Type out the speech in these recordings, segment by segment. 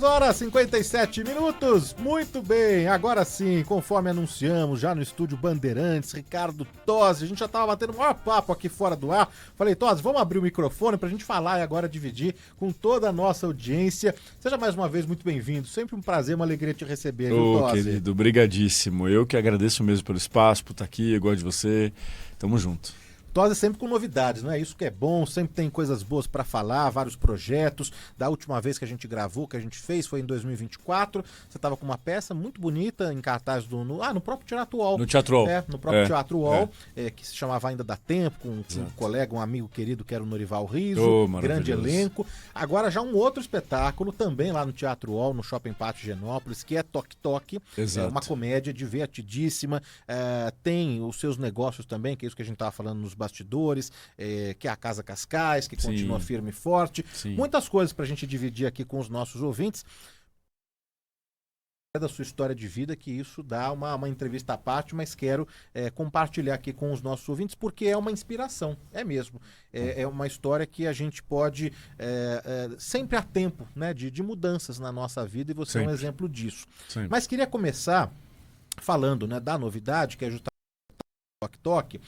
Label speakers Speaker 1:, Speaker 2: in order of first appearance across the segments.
Speaker 1: horas e 57 minutos. Muito bem, agora sim, conforme anunciamos já no estúdio Bandeirantes, Ricardo Tozzi, a gente já tava batendo o maior papo aqui fora do ar. Falei, Tozzi, vamos abrir o microfone pra gente falar e agora dividir com toda a nossa audiência. Seja mais uma vez muito bem-vindo, sempre um prazer, uma alegria te receber, viu, Tozzi?
Speaker 2: Querido, brigadíssimo. Eu que agradeço mesmo pelo espaço, por estar aqui, eu gosto de você. Tamo junto.
Speaker 1: Tozzi sempre com novidades, não é? Isso que é bom, sempre tem coisas boas para falar, vários projetos. Da última vez que a gente gravou, que a gente fez, foi em 2024. Você estava com uma peça muito bonita em cartaz no próprio Teatro UOL.
Speaker 2: No Teatro UOL.
Speaker 1: No próprio Teatro UOL, que se chamava Ainda Dá Tempo, com um colega, um amigo querido que era o Norival Riso, grande elenco. Agora já um outro espetáculo, também lá no Teatro UOL, no Shopping Pátio Genópolis, que é Toque Toque.
Speaker 2: Exato.
Speaker 1: É uma comédia divertidíssima. Tem os seus negócios também, que é isso que a gente estava falando nos bastidores, que é a Casa Cascais, que continua firme e forte.
Speaker 2: Sim.
Speaker 1: Muitas coisas para a gente dividir aqui com os nossos ouvintes. Da sua história de vida, que isso dá uma entrevista à parte, mas quero compartilhar aqui com os nossos ouvintes, porque é uma inspiração, é mesmo. É uma história que a gente pode, sempre há tempo, né, de mudanças na nossa vida, e você é um exemplo disso.
Speaker 2: Sempre.
Speaker 1: Mas queria começar falando, né, da novidade, que é justamente Toque Toque.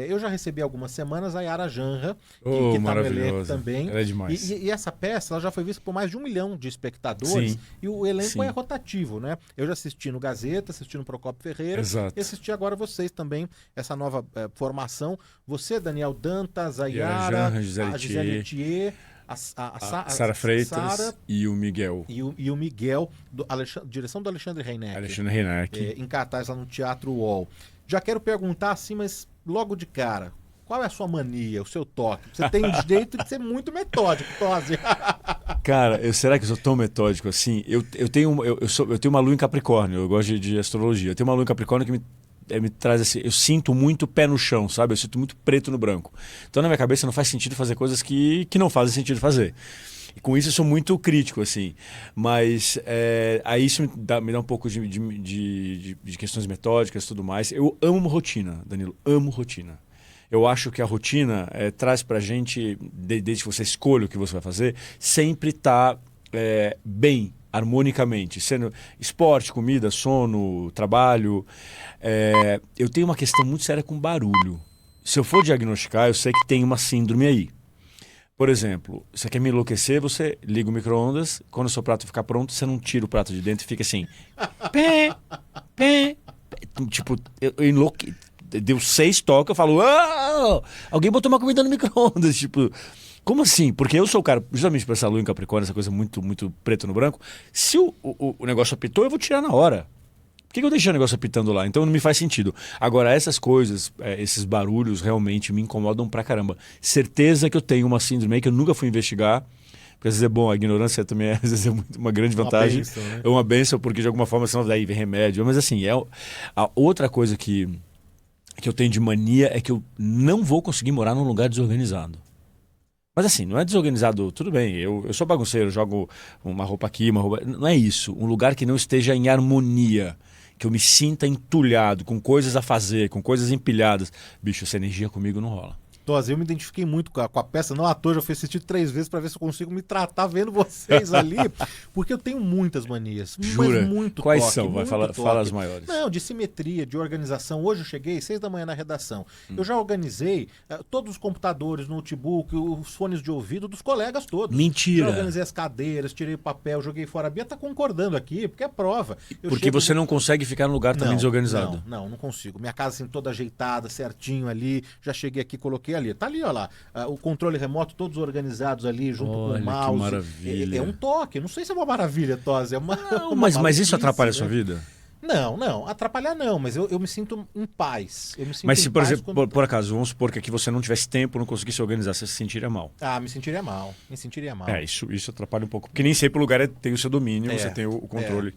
Speaker 1: Eu já recebi algumas semanas a Yara Janra, que está no elenco também.
Speaker 2: Ela é demais.
Speaker 1: E essa peça ela já foi vista por mais de 1 milhão de espectadores. E o elenco é rotativo, né? Eu já assisti no Gazeta, assisti no Procópio Ferreira.
Speaker 2: Exato.
Speaker 1: E assisti agora vocês também, essa nova formação. Você, Daniel Dantas, a Yara, a Gisele Thier, a
Speaker 2: Sara Freitas e o Miguel.
Speaker 1: E o Miguel, direção do Alexandre Reineck.
Speaker 2: Alexandre Reineck.
Speaker 1: Em cartaz lá no Teatro UOL. Já quero perguntar assim, mas logo de cara, qual é a sua mania, o seu toque? Você tem o jeito de ser muito metódico, Tozzi.
Speaker 2: Cara, será que eu sou tão metódico assim? Eu tenho uma lua em Capricórnio, eu gosto de astrologia. Eu tenho uma lua em Capricórnio que me traz assim, eu sinto muito pé no chão, sabe? Eu sinto muito preto no branco. Então na minha cabeça não faz sentido fazer coisas que não fazem sentido fazer. E com isso eu sou muito crítico, assim. Mas aí isso me dá um pouco de questões metódicas e tudo mais. Eu amo rotina, Danilo, amo rotina. Eu acho que a rotina traz pra gente, desde que você escolha o que você vai fazer, sempre tá bem, harmonicamente. Sendo esporte, comida, sono, trabalho. Eu tenho uma questão muito séria com barulho. Se eu for diagnosticar, eu sei que tem uma síndrome aí. Por exemplo, você quer me enlouquecer, você liga o micro-ondas, quando o seu prato ficar pronto, você não tira o prato de dentro e fica assim... Pé, pé, pé. Tipo, eu deu 6 toques, eu falo... Oh! Alguém botou uma comida no micro-ondas, tipo... Como assim? Porque eu sou o cara, justamente por essa lua em Capricórnio, essa coisa muito, muito preto no branco, se o negócio apitou, eu vou tirar na hora. Por que eu deixei o negócio apitando lá? Então não me faz sentido. Agora, essas coisas, esses barulhos realmente me incomodam pra caramba. Certeza que eu tenho uma síndrome aí que eu nunca fui investigar. Porque às vezes é bom, a ignorância também às vezes é uma grande vantagem. Uma bênção, né? É uma bênção, porque de alguma forma senão daí vem remédio. Mas assim, a outra coisa que eu tenho de mania é que eu não vou conseguir morar num lugar desorganizado. Mas assim, não é desorganizado, tudo bem, eu sou bagunceiro, jogo uma roupa aqui, uma roupa... Não é isso, um lugar que não esteja em harmonia. Que eu me sinta entulhado, com coisas a fazer, com coisas empilhadas. Bicho, essa energia comigo não rola.
Speaker 1: Tozzi, eu me identifiquei muito com a peça, não à toa, já fui assistir 3 vezes para ver se eu consigo me tratar vendo vocês ali, porque eu tenho muitas manias.
Speaker 2: Jura?
Speaker 1: Mas muito
Speaker 2: Quais
Speaker 1: toque,
Speaker 2: são? Fala as maiores.
Speaker 1: Não, de simetria, de organização. Hoje eu cheguei 6 da manhã na redação. Eu já organizei todos os computadores, notebook, os fones de ouvido dos colegas todos.
Speaker 2: Mentira!
Speaker 1: Já organizei as cadeiras, tirei papel, joguei fora. A Bia tá concordando aqui, porque é prova.
Speaker 2: Porque você não consegue ficar num lugar também desorganizado.
Speaker 1: Não consigo. Minha casa assim toda ajeitada, certinho ali. Já cheguei aqui, coloquei ali. Tá ali, ó lá. O controle remoto, todos organizados ali, junto com o mouse.
Speaker 2: Que maravilha.
Speaker 1: É um toque. Não sei se é uma maravilha, Tozzi.
Speaker 2: Não, mas isso atrapalha a sua vida?
Speaker 1: Não. Atrapalhar não, mas eu me sinto em paz.
Speaker 2: Mas se, por exemplo, por acaso, vamos supor que aqui você não tivesse tempo, não conseguisse se organizar, você se sentiria mal?
Speaker 1: Me sentiria mal. Me sentiria mal.
Speaker 2: Isso atrapalha um pouco. Porque nem sempre o lugar tem o seu domínio, você tem o controle.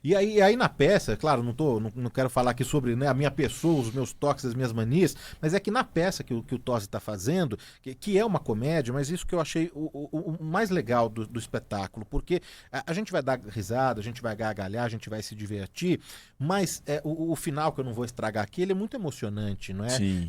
Speaker 1: E aí na peça, claro, não quero falar aqui sobre, né, a minha pessoa, os meus toques, as minhas manias, mas é que na peça que o Tosi está fazendo, que é uma comédia, mas isso que eu achei o mais legal do espetáculo, porque a gente vai dar risada, a gente vai gargalhar, a gente vai se divertir, mas o final, que eu não vou estragar aqui, ele é muito emocionante, não é?
Speaker 2: Sim,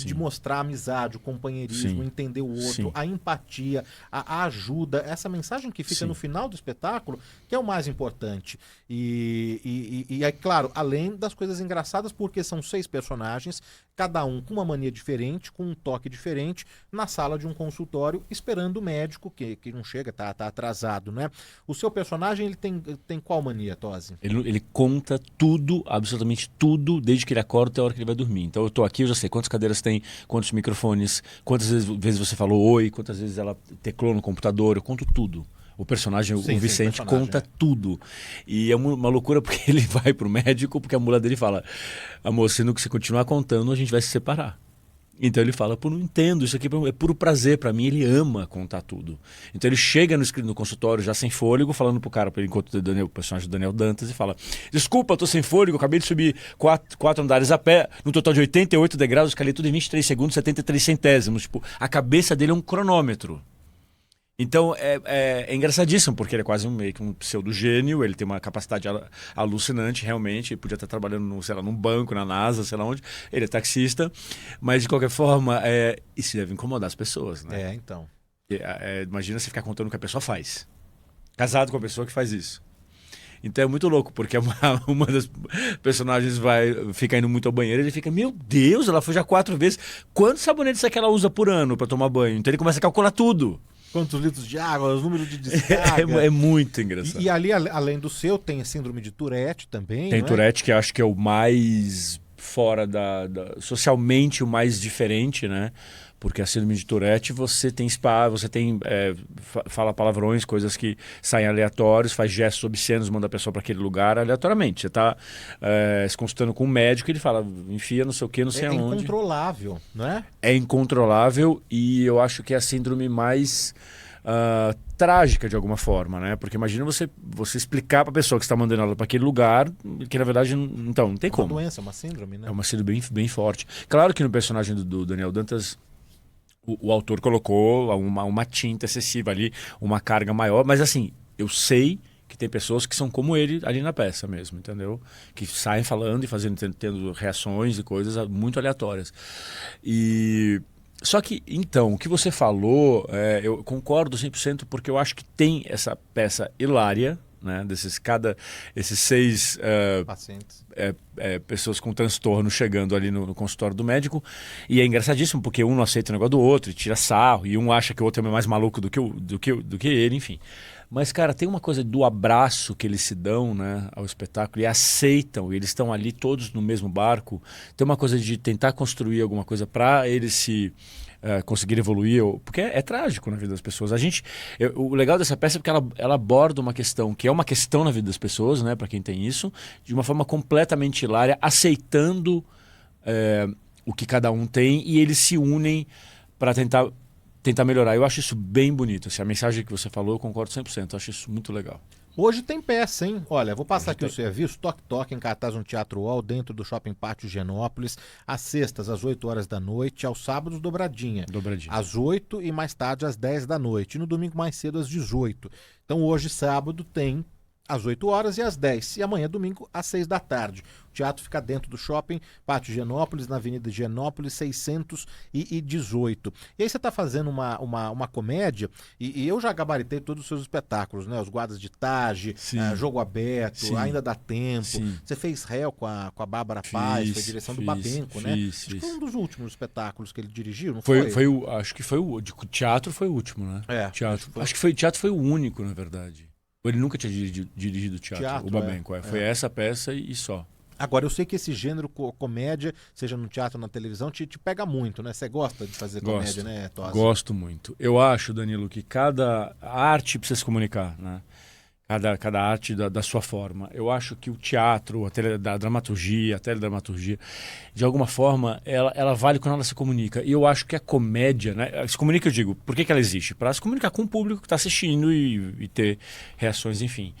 Speaker 1: De mostrar a amizade, o companheirismo,
Speaker 2: sim,
Speaker 1: entender o outro,
Speaker 2: sim.
Speaker 1: a empatia, a ajuda, essa mensagem que fica
Speaker 2: Sim.
Speaker 1: no final do espetáculo, que é o mais importante. E é claro, além das coisas engraçadas, porque são 6 personagens, cada um com uma mania diferente, com um toque diferente, na sala de um consultório, esperando o médico, que não chega, tá atrasado, né? O seu personagem, ele tem qual mania, Tosi?
Speaker 2: Ele conta tudo, absolutamente tudo, desde que ele acorda até a hora que ele vai dormir. Então eu tô aqui, eu já sei quantas cadeiras tem, quantos microfones, quantas vezes você falou oi, quantas vezes ela teclou no computador, eu conto tudo. O personagem,
Speaker 1: Sim,
Speaker 2: o Vicente,
Speaker 1: personagem,
Speaker 2: conta tudo. E é uma loucura porque ele vai pro médico, porque a mulher dele fala: amor, se você continuar contando, a gente vai se separar. Então ele fala: pô, não entendo, isso aqui é puro prazer pra mim. Ele ama contar tudo. Então ele chega no consultório já sem fôlego, falando pro cara, ele encontra o personagem do Daniel Dantas, e fala: desculpa, eu tô sem fôlego, acabei de subir 4 andares a pé, no total de 88 degraus, escalei tudo em 23 segundos, 73 centésimos. Tipo, a cabeça dele é um cronômetro. Então é engraçadíssimo, porque ele é quase meio que um pseudo-gênio, ele tem uma capacidade alucinante, realmente. Ele podia estar trabalhando, sei lá, num banco, na NASA, sei lá onde. Ele é taxista, mas de qualquer forma, isso deve incomodar as pessoas, né?
Speaker 1: Então.
Speaker 2: Imagina você ficar contando o que a pessoa faz. Casado com a pessoa que faz isso. Então é muito louco, porque uma das personagens fica indo muito ao banheiro e ele fica: meu Deus, ela foi já 4 vezes. Quantos sabonetes é que ela usa por ano para tomar banho? Então ele começa a calcular tudo.
Speaker 1: Quantos litros de água, os números de descarga.
Speaker 2: É muito engraçado.
Speaker 1: E ali, além do seu, tem a síndrome de Tourette também,
Speaker 2: Tem
Speaker 1: não é?
Speaker 2: Tourette, que eu acho que é o mais fora socialmente o mais diferente, né? Porque a síndrome de Tourette, você tem fala palavrões, coisas que saem aleatórios, faz gestos obscenos, manda a pessoa para aquele lugar aleatoriamente. Você está se consultando com um médico e ele fala: enfia não sei o que, não sei aonde.
Speaker 1: É incontrolável, não é?
Speaker 2: É incontrolável, e eu acho que é a síndrome mais trágica de alguma forma, né? Porque imagina você explicar para a pessoa que está mandando ela para aquele lugar, que na verdade não tem como.
Speaker 1: É uma doença, uma síndrome, né?
Speaker 2: É uma síndrome bem, bem forte. Claro que no personagem do Daniel Dantas, o autor colocou uma tinta excessiva ali, uma carga maior, mas assim, eu sei que tem pessoas que são como ele ali na peça mesmo, entendeu? Que saem falando e tendo reações e coisas muito aleatórias. Só que, então, o que você falou, eu concordo 100%, porque eu acho que tem essa peça hilária, né, esses 6
Speaker 1: pacientes,
Speaker 2: pessoas com transtorno chegando ali no consultório do médico, e é engraçadíssimo porque um não aceita o negócio do outro e tira sarro, e um acha que o outro é mais maluco do que ele, enfim. Mas, cara, tem uma coisa do abraço que eles se dão, né, ao espetáculo, e aceitam, e eles estão ali todos no mesmo barco. Tem uma coisa de tentar construir alguma coisa para eles conseguir evoluir, porque é trágico na vida das pessoas. O legal dessa peça é porque ela aborda uma questão que é uma questão na vida das pessoas, né, para quem tem isso, de uma forma completamente hilária, aceitando o que cada um tem, e eles se unem para tentar melhorar. Eu acho isso bem bonito. Assim, a mensagem que você falou, eu concordo 100%. Eu acho isso muito legal.
Speaker 1: Hoje tem peça, hein? Olha, vou passar aqui o serviço, Toque Toque, em cartaz no Teatro UOL, dentro do Shopping Pátio Higienópolis, às sextas, às 8 horas da noite, aos sábados, dobradinha. Às 8 e mais tarde, às 10 da noite. E no domingo, mais cedo, às 18. Então, hoje, sábado, tem às 8 horas e às 10. E amanhã, domingo, às 6 da tarde. O teatro fica dentro do Shopping Pátio Higienópolis, na Avenida Higienópolis, 618. E aí você está fazendo uma comédia, e eu já gabaritei todos os seus espetáculos, né? Os Guardas de Tarde, Jogo Aberto,
Speaker 2: Sim.
Speaker 1: Ainda Dá Tempo.
Speaker 2: Sim.
Speaker 1: Você fez Réu com a Bárbara Paz, foi a direção do Babenco, né? Acho que foi um dos últimos espetáculos que ele dirigiu, não foi?
Speaker 2: Acho que foi o teatro foi o último, né?
Speaker 1: Teatro.
Speaker 2: Acho que teatro foi o único, na verdade. Ele nunca tinha dirigido teatro, o Babenco. Foi essa peça e só.
Speaker 1: Agora, eu sei que esse gênero comédia, seja no teatro ou na televisão, te pega muito, né? Você gosta de fazer comédia, né, Tosi?
Speaker 2: Gosto muito. Eu acho, Danilo, que cada arte precisa se comunicar, né? Cada arte da sua forma. Eu acho que o teatro, a dramaturgia, a teledramaturgia, de alguma forma, ela vale quando ela se comunica. E eu acho que a comédia, né? Se comunica, eu digo, por que ela existe? Para se comunicar com o público que está assistindo e ter reações, enfim.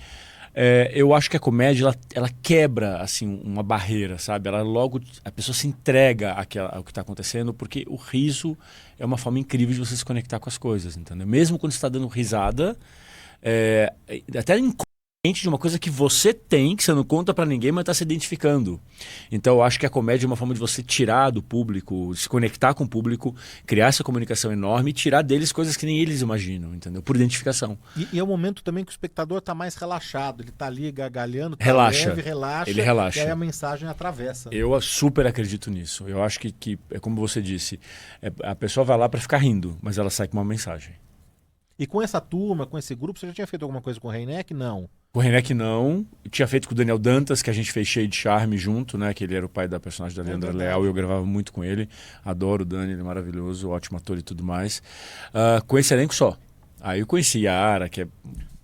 Speaker 2: Eu acho que a comédia ela quebra assim uma barreira, sabe? A pessoa se entrega ao que está acontecendo, porque o riso é uma forma incrível de você se conectar com as coisas, entendeu? Mesmo quando você está dando risada, até inconsciente de uma coisa que você tem, que você não conta pra ninguém, mas tá se identificando. Então eu acho que a comédia é uma forma de você tirar do público, se conectar com o público, criar essa comunicação enorme e tirar deles coisas que nem eles imaginam, entendeu? Por identificação.
Speaker 1: E é o momento também que o espectador tá mais relaxado, ele tá ali gargalhando, tá
Speaker 2: Relaxa.
Speaker 1: leve, relaxa,
Speaker 2: Ele relaxa.
Speaker 1: e aí a mensagem atravessa.
Speaker 2: Eu super acredito nisso. Eu acho que é como você disse, a pessoa vai lá pra ficar rindo, mas ela sai com uma mensagem.
Speaker 1: E com essa turma, com esse grupo, você já tinha feito alguma coisa com o Reineck? Não.
Speaker 2: Com o Reineck não. Eu tinha feito com o Daniel Dantas, que a gente fez Cheio de Charme junto, né? Que ele era o pai da personagem da Leandra Leal e eu gravava muito com ele. Adoro o Dani, ele é maravilhoso, ótimo ator e tudo mais. Com esse elenco só. Aí eu conheci Yara, que é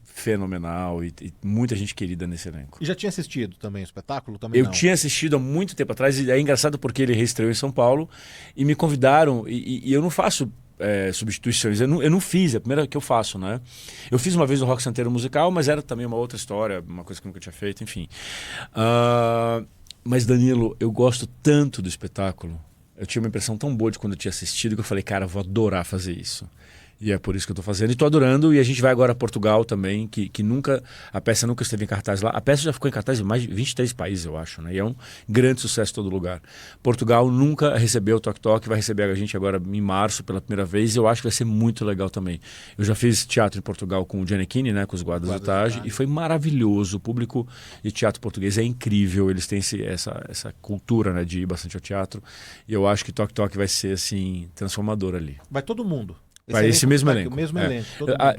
Speaker 2: fenomenal e muita gente querida nesse elenco.
Speaker 1: E já tinha assistido também o espetáculo? Também
Speaker 2: eu
Speaker 1: não.
Speaker 2: tinha assistido há muito tempo atrás e é engraçado porque ele reestreou em São Paulo e me convidaram e eu não faço substituições. Eu não fiz, é a primeira que eu faço, né? Eu fiz uma vez o Rock Santeiro musical, mas era também uma outra história, uma coisa que eu nunca tinha feito, enfim. Mas Danilo, eu gosto tanto do espetáculo. Eu tinha uma impressão tão boa de quando eu tinha assistido que eu falei, cara, eu vou adorar fazer isso. E é por isso que eu estou fazendo. E estou adorando. E a gente vai agora a Portugal também, que a peça nunca esteve em cartaz lá. A peça já ficou em cartaz em mais de 23 países, eu acho, né? E é um grande sucesso em todo lugar. Portugal nunca recebeu o Toque Toque, vai receber a gente agora em março pela primeira vez. E eu acho que vai ser muito legal também. Eu já fiz teatro em Portugal com o Giannichini, né? Com os Guardas do Tage. E foi maravilhoso. O público de teatro português é incrível. Eles têm essa cultura, né, de ir bastante ao teatro. E eu acho que Toque Toque vai ser, assim, transformador ali.
Speaker 1: Vai todo mundo.
Speaker 2: Esse mesmo elenco.
Speaker 1: O mesmo elenco.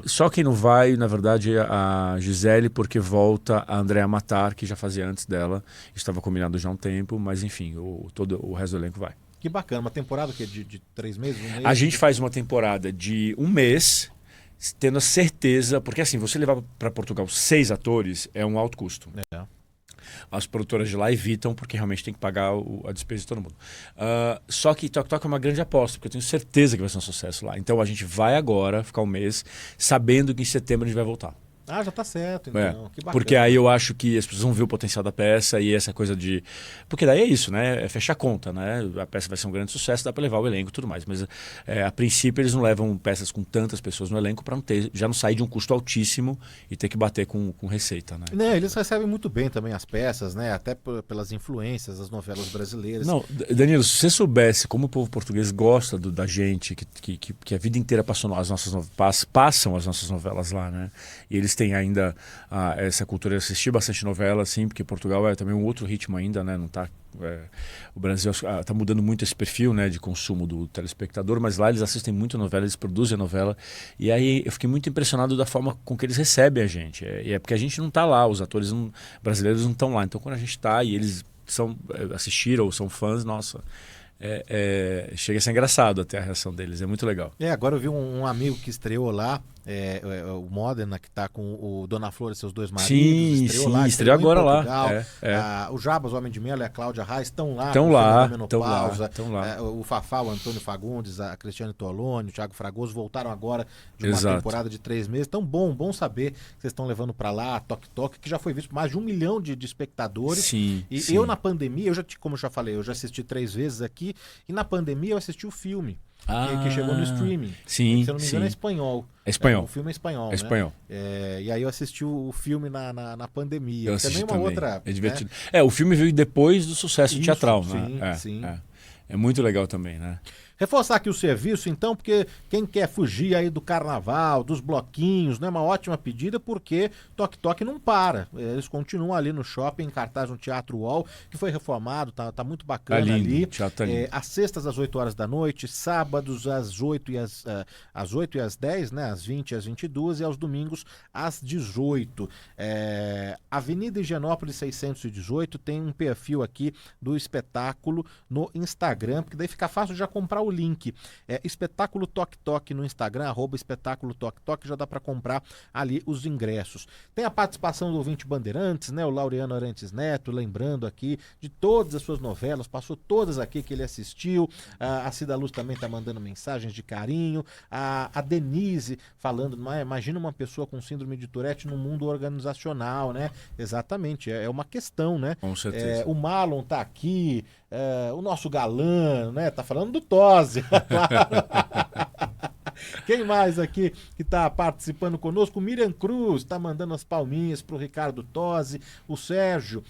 Speaker 2: Só quem não vai, na verdade, é a Gisele, porque volta a Andréa Matar, que já fazia antes dela. Estava combinado já há um tempo, mas enfim, todo o resto do elenco vai.
Speaker 1: Que bacana. Uma temporada que de 3 meses, um mês?
Speaker 2: A gente faz uma temporada de 1 mês, tendo a certeza... Porque assim, você levar para Portugal 6 atores é um alto custo. As produtoras de lá evitam, porque realmente tem que pagar a despesa de todo mundo. Só que Toque Toque é uma grande aposta, porque eu tenho certeza que vai ser um sucesso lá. Então a gente vai agora ficar um mês, sabendo que em setembro a gente vai voltar.
Speaker 1: Já tá certo, então. Que bacana.
Speaker 2: Porque aí eu acho que as pessoas vão ver o potencial da peça e essa coisa de... Porque daí é isso, né? É fechar a conta, né? A peça vai ser um grande sucesso, dá para levar o elenco e tudo mais. Mas a princípio eles não levam peças com tantas pessoas no elenco para já não sair de um custo altíssimo e ter que bater com receita, né?
Speaker 1: Não, eles recebem muito bem também as peças, né? Até pelas influências das novelas brasileiras.
Speaker 2: Não, Danilo, se você soubesse como o povo português gosta da gente, que a vida inteira passam as nossas novelas lá, né? E eles têm ainda essa cultura de assistir bastante novela, assim, porque Portugal é também um outro ritmo ainda, né? Não tá, o Brasil está mudando muito esse perfil, né, de consumo do telespectador, mas lá eles assistem muito novela, eles produzem a novela, e aí eu fiquei muito impressionado da forma com que eles recebem a gente. E é porque a gente não está lá, os atores brasileiros não estão lá, então quando a gente está e eles assistiram ou são fãs, nossa... chega a ser engraçado até a reação deles, é muito legal.
Speaker 1: Agora eu vi um amigo que estreou lá, o Modena, que tá com o Dona Flor e seus 2 maridos.
Speaker 2: Estreou agora lá.
Speaker 1: O Jabas, o Homem de Melo e a Cláudia Reis estão lá.
Speaker 2: Estão
Speaker 1: lá. O Fafá, o Antônio Fagundes, a Cristiane Toloni, o Thiago Fragoso voltaram agora de uma temporada de 3 meses. Então, bom saber que vocês estão levando para lá a Toque Toque, que já foi visto por mais de 1 milhão de espectadores.
Speaker 2: Sim.
Speaker 1: Eu na pandemia, como eu já falei, eu já assisti 3 vezes aqui, e na pandemia eu assisti o filme. Que chegou no streaming.
Speaker 2: Sim,
Speaker 1: se eu não me engano, é espanhol.
Speaker 2: É espanhol.
Speaker 1: O filme é espanhol.
Speaker 2: É espanhol.
Speaker 1: Né? E aí eu assisti o filme na pandemia.
Speaker 2: Eu assisti
Speaker 1: também.
Speaker 2: Outra. É divertido. Né? O filme veio depois do sucesso teatral, né?
Speaker 1: Sim.
Speaker 2: É muito legal também, né?
Speaker 1: Reforçar aqui o serviço, então, porque quem quer fugir aí do carnaval, dos bloquinhos, né, uma ótima pedida, porque Toque Toque não para. Eles continuam ali no shopping, em cartaz no Teatro UOL, que foi reformado, tá muito bacana ali.
Speaker 2: Tá lindo.
Speaker 1: Às sextas, às 8 horas da noite, sábados, às 8 e às 10, né, às 20 e às 22, e aos domingos, às 18. Avenida Higienópolis 618, tem um perfil aqui do espetáculo no Instagram, porque daí fica fácil já comprar o link. É Espetáculo Toque Toque no Instagram, @Espetáculo Toque Toque, já dá para comprar ali os ingressos. Tem a participação do ouvinte Bandeirantes, né? O Laureano Arantes Neto, lembrando aqui de todas as suas novelas, passou todas aqui que ele assistiu. A Cida Luz também tá mandando mensagens de carinho. A Denise falando, imagina uma pessoa com síndrome de Tourette no mundo organizacional, né? Exatamente, é uma questão, né?
Speaker 2: Com certeza.
Speaker 1: O Marlon tá aqui, o nosso galã, né? Tá falando do Tosi, claro. Quem mais aqui que está participando conosco? Miriam Cruz está mandando as palminhas para o Ricardo Tosi. O Sérgio,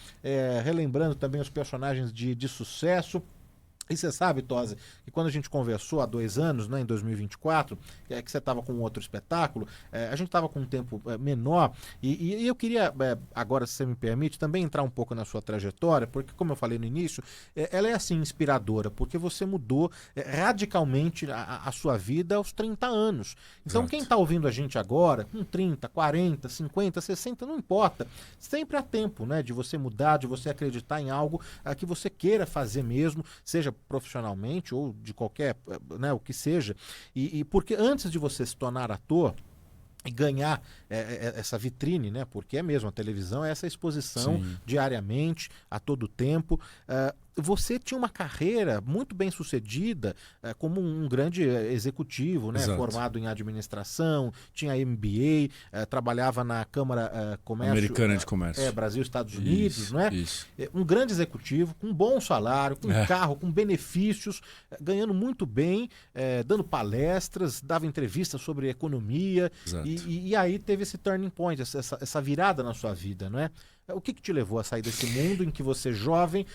Speaker 1: relembrando também os personagens de sucesso. E você sabe, Tosi, que quando a gente conversou há 2 anos, né, em 2024, que você estava com outro espetáculo, a gente estava com um tempo menor, e eu queria, agora, se você me permite, também entrar um pouco na sua trajetória, porque, como eu falei no início, ela é, assim, inspiradora, porque você mudou radicalmente a sua vida aos 30 anos. Então,
Speaker 2: Exato.
Speaker 1: quem está ouvindo a gente agora, com 30, 40, 50, 60, não importa, sempre há tempo, né, de você mudar, de você acreditar em algo que você queira fazer mesmo, seja profissionalmente ou de qualquer, né, o que seja, e porque antes de você se tornar ator e ganhar essa vitrine, né, porque é mesmo, a televisão é essa exposição
Speaker 2: Sim.
Speaker 1: diariamente, a todo tempo, você tinha uma carreira muito bem sucedida como um grande executivo, né, formado em administração, tinha MBA, trabalhava na Câmara Comércio
Speaker 2: Americana de Comércio.
Speaker 1: Brasil, Estados Unidos,
Speaker 2: Isso,
Speaker 1: né?
Speaker 2: isso.
Speaker 1: Um grande executivo, com bom salário, com carro, com benefícios, ganhando muito bem, dando palestras, dava entrevistas sobre economia, e aí teve esse turning point, essa virada na sua vida, não é? O que te levou a sair desse mundo em que você, jovem,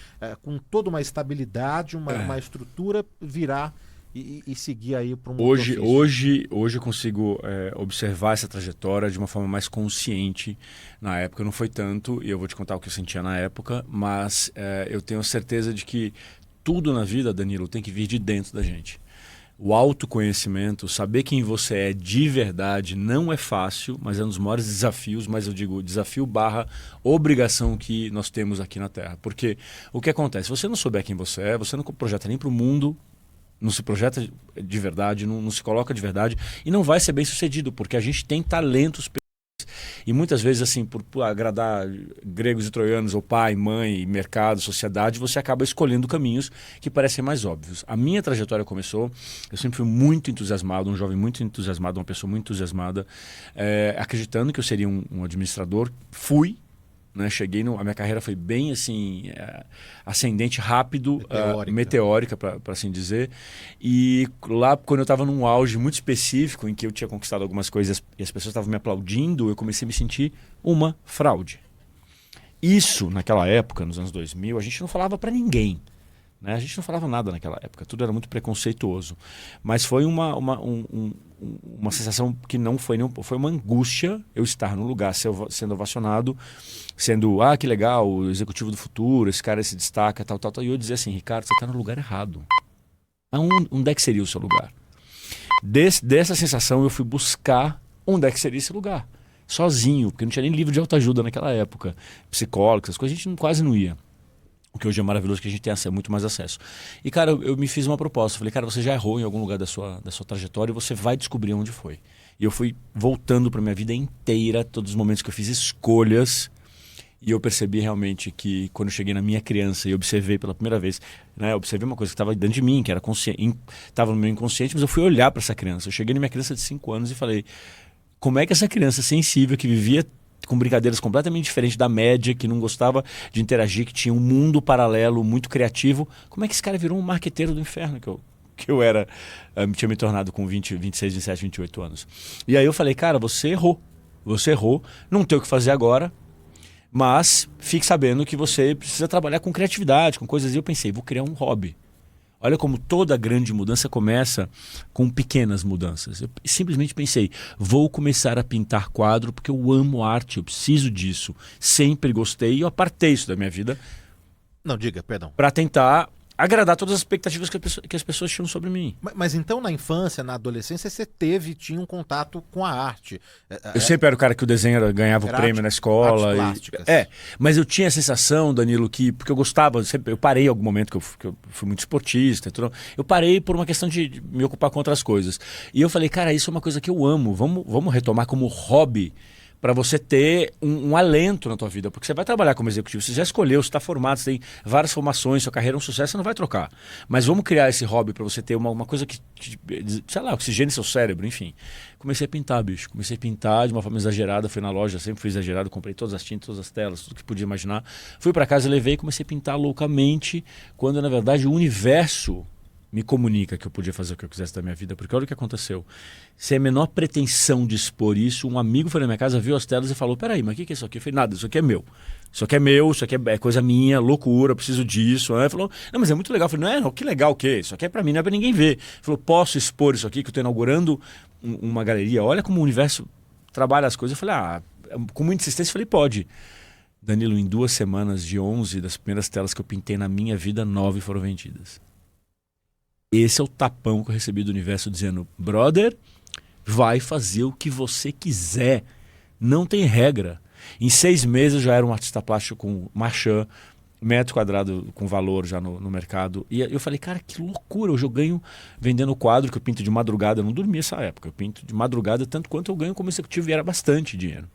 Speaker 1: com toda uma estabilidade, uma estrutura, virar e seguir aí para um
Speaker 2: Hoje eu consigo observar essa trajetória de uma forma mais consciente. Na época não foi tanto, e eu vou te contar o que eu sentia na época, mas eu tenho certeza de que tudo na vida, Danilo, tem que vir de dentro da gente. O autoconhecimento, saber quem você é de verdade não é fácil, mas é um dos maiores desafios, mas eu digo desafio / obrigação que nós temos aqui na Terra. Porque o que acontece? Se você não souber quem você é, você não projeta nem para o mundo, não se projeta de verdade, não se coloca de verdade e não vai ser bem sucedido, porque a gente tem talentos. E muitas vezes, assim, por agradar gregos e troianos, ou pai, mãe, mercado, sociedade, você acaba escolhendo caminhos que parecem mais óbvios. A minha trajetória começou, eu sempre fui muito entusiasmado, um jovem muito entusiasmado, uma pessoa muito entusiasmada, acreditando que eu seria um administrador. Fui, né, cheguei a minha carreira foi bem assim ascendente, rápido, meteórica para assim dizer, e lá quando eu estava num auge muito específico em que eu tinha conquistado algumas coisas e as pessoas estavam me aplaudindo, eu comecei a me sentir uma fraude. Isso naquela época, nos anos 2000, a gente não falava para ninguém, né? A gente não falava nada naquela época, tudo era muito preconceituoso, mas foi uma sensação que não foi uma angústia eu estar no lugar sendo ovacionado, sendo, que legal, o executivo do futuro, esse cara se destaca, tal, e eu dizer assim, Ricardo, você está no lugar errado. Onde é que seria o seu lugar? Dessa sensação eu fui buscar onde é que seria esse lugar, sozinho, porque não tinha nem livro de autoajuda naquela época, psicólogo, essas coisas, a gente quase não ia. O que hoje é maravilhoso, que a gente tem muito mais acesso. E, cara, eu me fiz uma proposta. Falei, cara, você já errou em algum lugar da sua trajetória e você vai descobrir onde foi. E eu fui voltando para minha vida inteira, todos os momentos que eu fiz escolhas. E eu percebi realmente que, quando eu cheguei na minha criança e observei pela primeira vez, né, observei uma coisa que estava dentro de mim, que era estava no meu inconsciente, mas eu fui olhar para essa criança. Eu cheguei na minha criança de 5 anos e falei, como é que essa criança sensível, que vivia com brincadeiras completamente diferentes da média, que não gostava de interagir, que tinha um mundo paralelo muito criativo, como é que esse cara virou um marqueteiro do inferno que eu era, tinha me tornado com 20, 26, 27, 28 anos. E aí eu falei, cara, você errou, não tem o que fazer agora, mas fique sabendo que você precisa trabalhar com criatividade, com coisas. E eu pensei, vou criar um hobby. Olha como toda grande mudança começa com pequenas mudanças. Eu simplesmente pensei, vou começar a pintar quadro porque eu amo arte, eu preciso disso. Sempre gostei e eu apartei isso da minha vida.
Speaker 1: Não, diga, perdão.
Speaker 2: Para tentar agradar todas as expectativas que as pessoas tinham sobre mim.
Speaker 1: Mas então na infância, na adolescência, você tinha um contato com a arte.
Speaker 2: Eu sempre era o cara que o desenho ganhava o prêmio na escola. Mas eu tinha a sensação, Danilo, porque eu gostava, eu parei em algum momento que eu fui muito esportista, eu parei por uma questão de me ocupar com outras coisas. E eu falei, cara, isso é uma coisa que eu amo, vamos retomar como hobby, para você ter um alento na tua vida, porque você vai trabalhar como executivo, você já escolheu, você está formado, você tem várias formações, sua carreira é um sucesso, você não vai trocar. Mas vamos criar esse hobby para você ter uma coisa que, sei lá, oxigene seu cérebro, enfim. Comecei a pintar, bicho. Comecei a pintar de uma forma exagerada, fui na loja, sempre fui exagerado, comprei todas as tintas, todas as telas, tudo que podia imaginar. Fui para casa, levei e comecei a pintar loucamente, quando na verdade o universo me comunica que eu podia fazer o que eu quisesse da minha vida, porque olha o que aconteceu. Sem a menor pretensão de expor isso, um amigo foi na minha casa, viu as telas e falou, peraí, mas o que é isso aqui? Eu falei, nada, isso aqui é meu. Isso aqui é meu, isso aqui é coisa minha, loucura, preciso disso. Aí ele falou, não, mas é muito legal. Eu falei, não, que legal o quê? Isso aqui é pra mim, não é pra ninguém ver. Ele falou, posso expor isso aqui, que eu tô inaugurando uma galeria? Olha como o universo trabalha as coisas. Eu falei, com muita insistência, eu falei, pode. Danilo, em 2 semanas, de 11 das primeiras telas que eu pintei na minha vida, 9 foram vendidas. Esse é o tapão que eu recebi do universo dizendo, brother, vai fazer o que você quiser. Não tem regra. Em 6 meses eu já era um artista plástico com marchand, metro quadrado com valor já no mercado. E eu falei, cara, que loucura. Hoje eu ganho vendendo quadro que eu pinto de madrugada. Eu não dormia essa época. Eu pinto de madrugada tanto quanto eu ganho como executivo e era bastante dinheiro.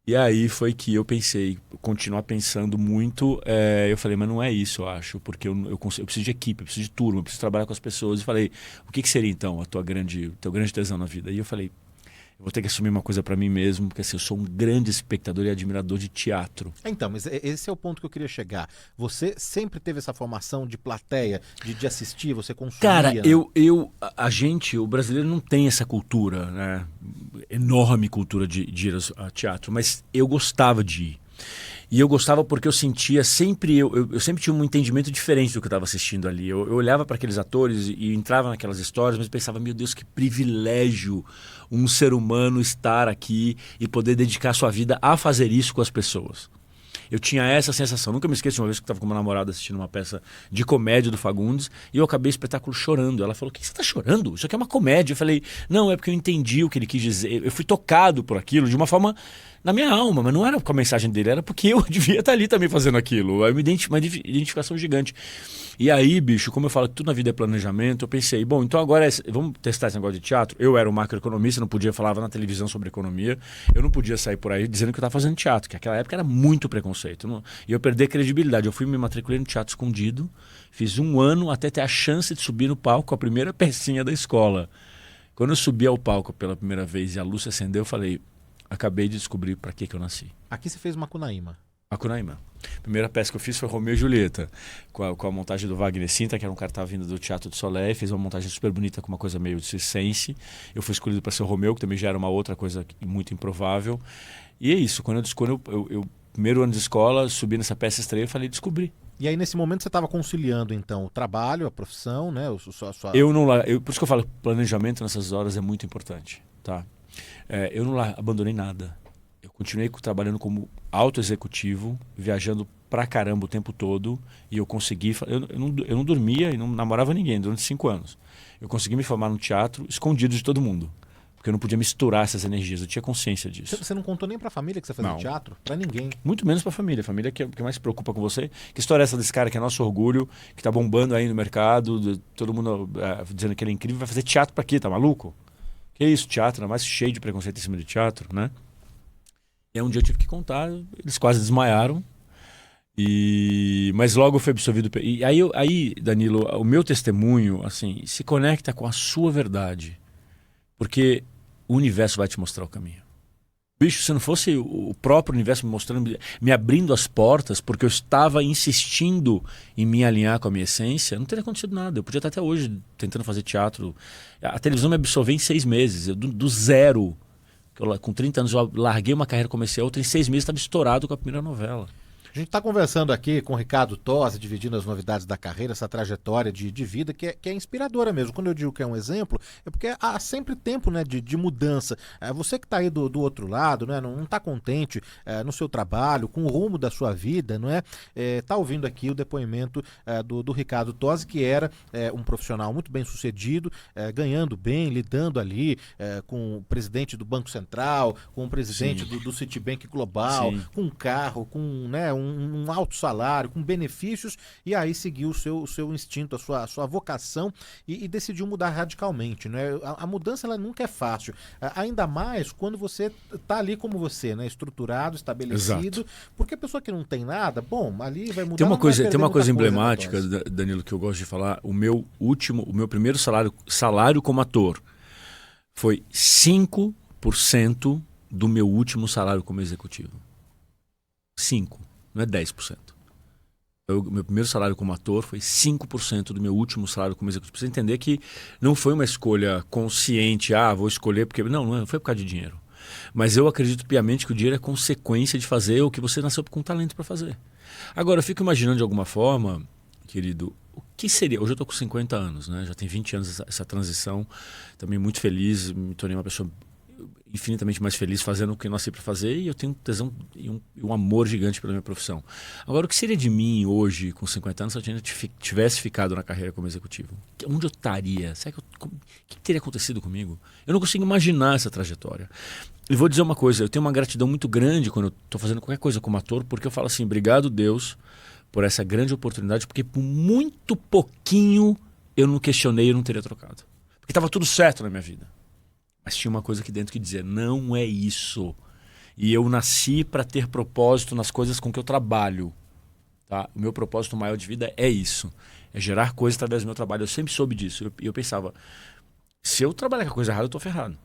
Speaker 2: E aí foi que eu pensei, continuar pensando muito, eu falei, mas não é isso, eu acho, porque eu preciso de equipe, eu preciso de turma, eu preciso trabalhar com as pessoas. E falei, o que seria então o teu grande tesão na vida? E eu falei, eu vou ter que assumir uma coisa para mim mesmo, porque assim, eu sou um grande espectador e admirador de teatro.
Speaker 1: Então, mas esse é o ponto que eu queria chegar. Você sempre teve essa formação de plateia, de assistir, você consumia?
Speaker 2: Cara, o brasileiro não tem essa cultura, né? Enorme cultura de ir a teatro, mas eu gostava de ir. E eu gostava porque eu sentia sempre, eu sempre tinha um entendimento diferente do que eu estava assistindo ali. Eu olhava para aqueles atores e entrava naquelas histórias, mas pensava, meu Deus, que privilégio um ser humano estar aqui e poder dedicar sua vida a fazer isso com as pessoas. Eu tinha essa sensação. Nunca me esqueço de uma vez que eu estava com uma namorada assistindo uma peça de comédia do Fagundes e eu acabei o espetáculo chorando. Ela falou, o que você está chorando? Isso aqui é uma comédia. Eu falei, não, é porque eu entendi o que ele quis dizer. Eu fui tocado por aquilo de uma forma na minha alma, mas não era com a mensagem dele, era porque eu devia estar ali também fazendo aquilo. Uma identificação gigante. E aí, bicho, como eu falo que tudo na vida é planejamento, eu pensei, bom, então agora vamos testar esse negócio de teatro. Eu era um macroeconomista, não podia falar na televisão sobre economia, eu não podia sair por aí dizendo que eu estava fazendo teatro, que naquela época era muito preconceito. E eu perdi a credibilidade. Eu fui me matriculei no teatro escondido, fiz 1 ano até ter a chance de subir no palco a primeira pecinha da escola. Quando eu subi ao palco pela primeira vez e a luz se acendeu, eu falei, acabei de descobrir para que eu nasci.
Speaker 1: Aqui você fez Macunaíma.
Speaker 2: Macunaíma. A primeira peça que eu fiz foi Romeu e Julieta, com a montagem do Wagner Sintra, que era um cara que estava vindo do Teatro do Soleil, fez uma montagem super bonita com uma coisa meio circense. Eu fui escolhido para ser o Romeu, que também já era uma outra coisa muito improvável. E é isso, quando eu primeiro ano de escola, subi nessa peça estreia, eu falei, descobri.
Speaker 1: E aí nesse momento você estava conciliando então o trabalho, a profissão, né?
Speaker 2: Por isso que eu falo, planejamento nessas horas é muito importante, tá? Eu não abandonei nada. Eu continuei trabalhando como auto-executivo, viajando pra caramba o tempo todo, e eu consegui... Eu não dormia e não namorava ninguém durante 5 anos. Eu consegui me formar no teatro escondido de todo mundo, porque eu não podia misturar essas energias, eu tinha consciência disso.
Speaker 1: Você não contou nem pra família que você fazia teatro? Pra ninguém?
Speaker 2: Muito menos pra família. A família que mais se preocupa com você. Que história é essa desse cara que é nosso orgulho, que tá bombando aí no mercado, todo mundo dizendo que ele é incrível, vai fazer teatro pra quê? Tá maluco? Que isso, teatro, mais cheio de preconceito em cima de teatro, né? E aí um dia eu tive que contar, eles quase desmaiaram, mas logo eu fui absorvido. E aí, Danilo, o meu testemunho, assim, se conecta com a sua verdade, porque o universo vai te mostrar o caminho. Bicho, se não fosse o próprio universo me mostrando, me abrindo as portas, porque eu estava insistindo em me alinhar com a minha essência, não teria acontecido nada. Eu podia estar até hoje tentando fazer teatro. A televisão me absorveu em 6 meses, do zero. Com 30 anos eu larguei uma carreira, comecei a outra, em 6 meses estava estourado com a primeira novela.
Speaker 1: A gente está conversando aqui com o Ricardo Tosi, dividindo as novidades da carreira, essa trajetória de vida que é inspiradora mesmo. Quando eu digo que é um exemplo, é porque há sempre tempo, né, de mudança. Você que está aí do outro lado, né, não está contente no seu trabalho, com o rumo da sua vida, não é? Tá ouvindo aqui o depoimento do Ricardo Tosi, que era um profissional muito bem sucedido, ganhando bem, lidando ali com o presidente do Banco Central, com o presidente do Citibank Global, com um carro, com, né, um alto salário, com benefícios, e aí seguiu o seu instinto, a sua vocação e decidiu mudar radicalmente, né? A mudança ela nunca é fácil, ainda mais quando você está ali como você, né, estruturado, estabelecido. Exato. Porque a pessoa que não tem nada, bom, ali vai mudar.
Speaker 2: Tem uma coisa emblemática, Danilo, que eu gosto de falar. O meu primeiro salário como ator foi 5% do meu último salário como executivo. 5%, não é 10%. Meu primeiro salário como ator foi 5% do meu último salário como executivo. Precisa entender que não foi uma escolha consciente, vou escolher porque... Não foi por causa de dinheiro. Mas eu acredito piamente que o dinheiro é consequência de fazer o que você nasceu com talento para fazer. Agora, eu fico imaginando de alguma forma, querido, o que seria... Hoje eu estou com 50 anos, né? Já tem 20 anos essa transição. Também muito feliz, me tornei uma pessoa infinitamente mais feliz fazendo o que eu nasci para fazer, e eu tenho um tesão e um amor gigante pela minha profissão. Agora, o que seria de mim hoje, com 50 anos, se eu tivesse ficado na carreira como executivo? Onde eu estaria? O que teria acontecido comigo? Eu não consigo imaginar essa trajetória. E vou dizer uma coisa, eu tenho uma gratidão muito grande quando eu estou fazendo qualquer coisa como ator, porque eu falo assim, obrigado Deus por essa grande oportunidade, porque por muito pouquinho eu não questionei, eu não teria trocado. Porque estava tudo certo na minha vida. Mas tinha uma coisa aqui dentro que dizia, não é isso. E eu nasci para ter propósito nas coisas com que eu trabalho. Tá? O meu propósito maior de vida é isso. É gerar coisas através do meu trabalho. Eu sempre soube disso. E eu pensava, se eu trabalhar com a coisa errada, eu estou ferrado.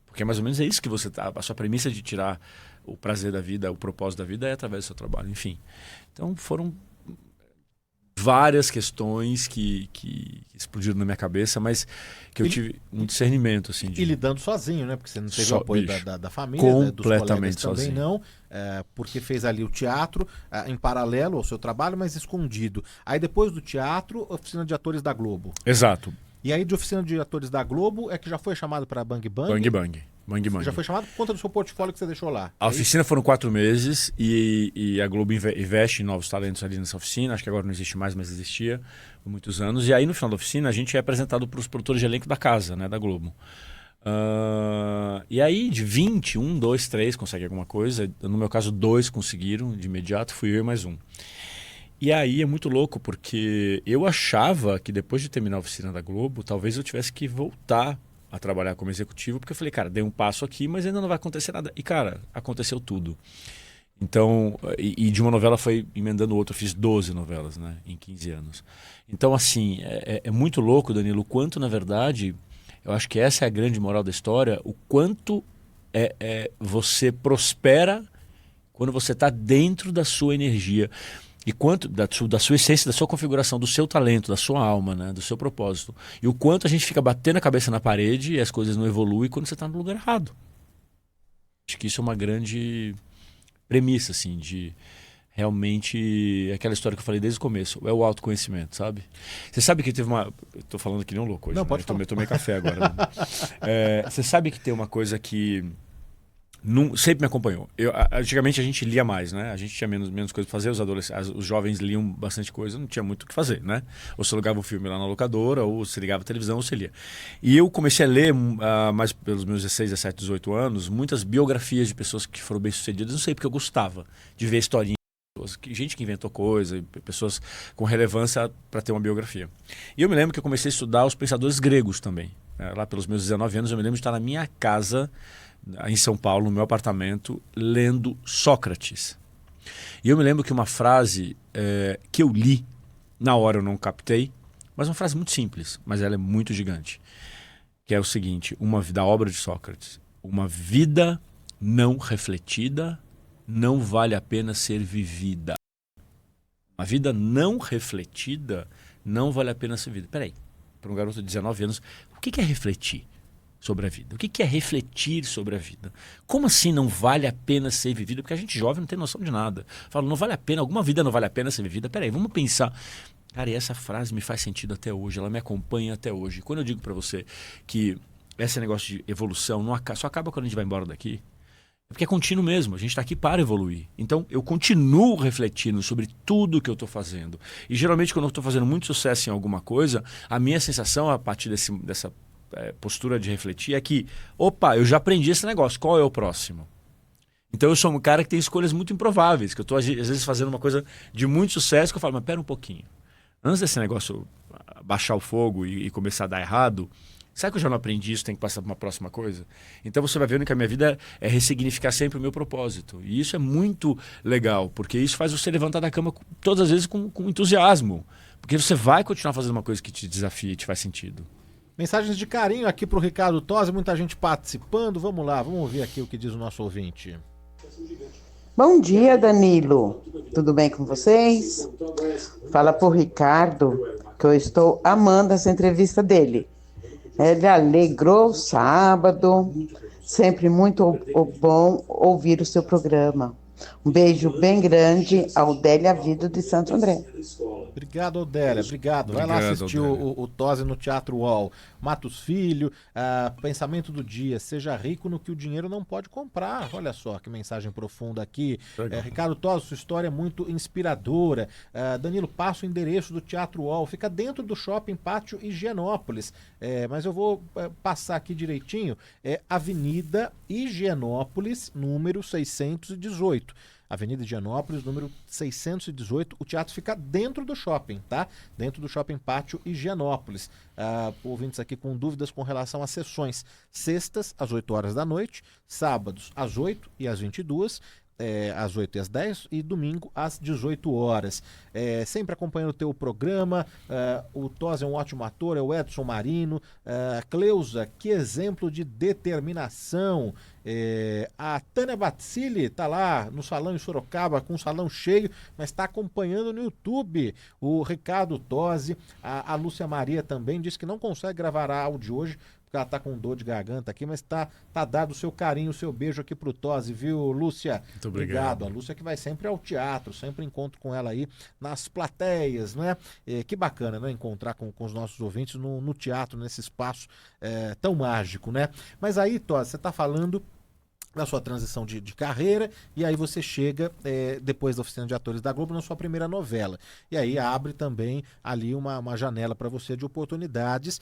Speaker 2: Porque mais ou menos é isso que você tá. A sua premissa de tirar o prazer da vida, o propósito da vida é através do seu trabalho. Enfim. Então foram várias questões que explodiram na minha cabeça, mas que eu tive um discernimento. Assim,
Speaker 1: E lidando sozinho, né? Porque você não teve o apoio da família,
Speaker 2: completamente
Speaker 1: dos colegas também não, porque fez ali o teatro em paralelo ao seu trabalho, mas escondido. Aí depois do teatro, oficina de atores da Globo.
Speaker 2: Exato.
Speaker 1: E aí de oficina de atores da Globo é que já foi chamado para Bang Bang?
Speaker 2: Bang Bang.
Speaker 1: Já foi chamado por conta do seu portfólio que você deixou lá.
Speaker 2: A oficina foram 4 meses e a Globo investe em novos talentos ali nessa oficina. Acho que agora não existe mais, mas existia por muitos anos. E aí no final da oficina a gente é apresentado para os produtores de elenco da casa, né, da Globo. E aí de 20, 1, 2, 3 consegue alguma coisa. No meu caso 2 conseguiram de imediato, fui eu e mais um. E aí é muito louco porque eu achava que depois de terminar a oficina da Globo, talvez eu tivesse que voltar a trabalhar como executivo, porque eu falei, cara, dei um passo aqui, mas ainda não vai acontecer nada. E, cara, aconteceu tudo. Então, e de uma novela foi emendando outra, eu fiz 12 novelas, né, em 15 anos. Então, assim, é muito louco, Danilo, o quanto, na verdade, eu acho que essa é a grande moral da história, o quanto você prospera quando você está dentro da sua energia. E quanto da sua essência, da sua configuração, do seu talento, da sua alma, né, do seu propósito. E o quanto a gente fica batendo a cabeça na parede e as coisas não evoluem quando você está no lugar errado. Acho que isso é uma grande premissa, assim, de realmente aquela história que eu falei desde o começo, é o autoconhecimento, sabe? Você sabe que teve uma... Eu tô falando que nem um louco hoje,
Speaker 1: não,
Speaker 2: né?
Speaker 1: Pode falar.
Speaker 2: Eu tomei café agora. Você sabe que tem uma coisa que... sempre me acompanhou. Antigamente a gente lia mais, né? A gente tinha menos coisa para fazer, os jovens liam bastante coisa, não tinha muito o que fazer, né? Ou você alugava um filme lá na locadora, ou você ligava a televisão, ou você lia. E eu comecei a ler, mais pelos meus 16, 17, 18 anos, muitas biografias de pessoas que foram bem-sucedidas, não sei, porque eu gostava de ver historinhas, gente que inventou coisa, pessoas com relevância para ter uma biografia. E eu me lembro que eu comecei a estudar os pensadores gregos também. Lá pelos meus 19 anos, eu me lembro de estar na minha casa, em São Paulo, no meu apartamento, lendo Sócrates. E eu me lembro que uma frase que eu li, na hora eu não captei, mas uma frase muito simples, mas ela é muito gigante, que é o seguinte, da obra de Sócrates: uma vida não refletida não vale a pena ser vivida. Uma vida não refletida não vale a pena ser vivida. Peraí, para um garoto de 19 anos, o que é refletir? sobre a vida? O que é refletir sobre a vida? Como assim não vale a pena ser vivida? Porque a gente jovem não tem noção de nada. Fala, não vale a pena, alguma vida não vale a pena ser vivida? Peraí, vamos pensar. Cara, e essa frase me faz sentido até hoje, ela me acompanha até hoje. Quando eu digo para você que esse negócio de evolução só acaba quando a gente vai embora daqui, é porque é contínuo mesmo, a gente está aqui para evoluir. Então, eu continuo refletindo sobre tudo que eu estou fazendo. E geralmente, quando eu estou fazendo muito sucesso em alguma coisa, a minha sensação, a partir dessa postura de refletir, é que, opa, eu já aprendi esse negócio, qual é o próximo? Então, eu sou um cara que tem escolhas muito improváveis, que eu estou, às vezes, fazendo uma coisa de muito sucesso, que eu falo, mas pera um pouquinho. Antes desse negócio baixar o fogo e começar a dar errado, será que eu já não aprendi isso, tem que passar para uma próxima coisa? Então você vai vendo que a minha vida é ressignificar sempre o meu propósito. E isso é muito legal, porque isso faz você levantar da cama todas as vezes com entusiasmo. Porque você vai continuar fazendo uma coisa que te desafia e te faz sentido.
Speaker 1: Mensagens de carinho aqui pro Ricardo Tosi, muita gente participando. Vamos lá, vamos ouvir aqui o que diz o nosso ouvinte.
Speaker 3: Bom dia, Danilo. Tudo bem com vocês? Fala pro Ricardo que eu estou amando essa entrevista dele. Ele alegrou o sábado, sempre muito bom ouvir o seu programa. Um beijo bem grande ao Odélia Vido de Santo André.
Speaker 1: Obrigado, Odélia. Obrigado. Vai lá assistir o Tosi no Teatro UOL. Matos Filho, pensamento do dia. Seja rico no que o dinheiro não pode comprar. Olha só que mensagem profunda aqui. Ricardo Tosi, sua história é muito inspiradora. Danilo, passa o endereço do Teatro UOL. Fica dentro do Shopping Pátio Higienópolis. Mas eu vou passar aqui direitinho. Avenida Higienópolis, número 618. Avenida Higienópolis, número 618. O teatro fica dentro do shopping, tá? Dentro do Shopping Pátio Higienópolis. Ouvintes aqui com dúvidas com relação às sessões. Sextas, às 8 horas da noite. Sábados, às 8 e às 22. Às 8 e às 10 e domingo às 18 horas. Sempre acompanhando o teu programa. O Tosi é um ótimo ator, é o Edson Marino. Cleusa, que exemplo de determinação. A Tânia Batsili está lá no salão em Sorocaba com o salão cheio, mas está acompanhando no YouTube. O Ricardo Tosi, a Lúcia Maria também disse que não consegue gravar áudio hoje porque ela está com dor de garganta aqui, mas tá dado o seu carinho, o seu beijo aqui pro Tosi, viu, Lúcia?
Speaker 2: Muito obrigado.
Speaker 1: A Lúcia que vai sempre ao teatro, sempre encontro com ela aí nas plateias, né? Que bacana, né? Encontrar com os nossos ouvintes no teatro, nesse espaço tão mágico, né? Mas aí, Tosi, você está falando na sua transição de carreira, e aí você chega, depois da Oficina de Atores da Globo, na sua primeira novela. E aí abre também ali uma janela para você de oportunidades,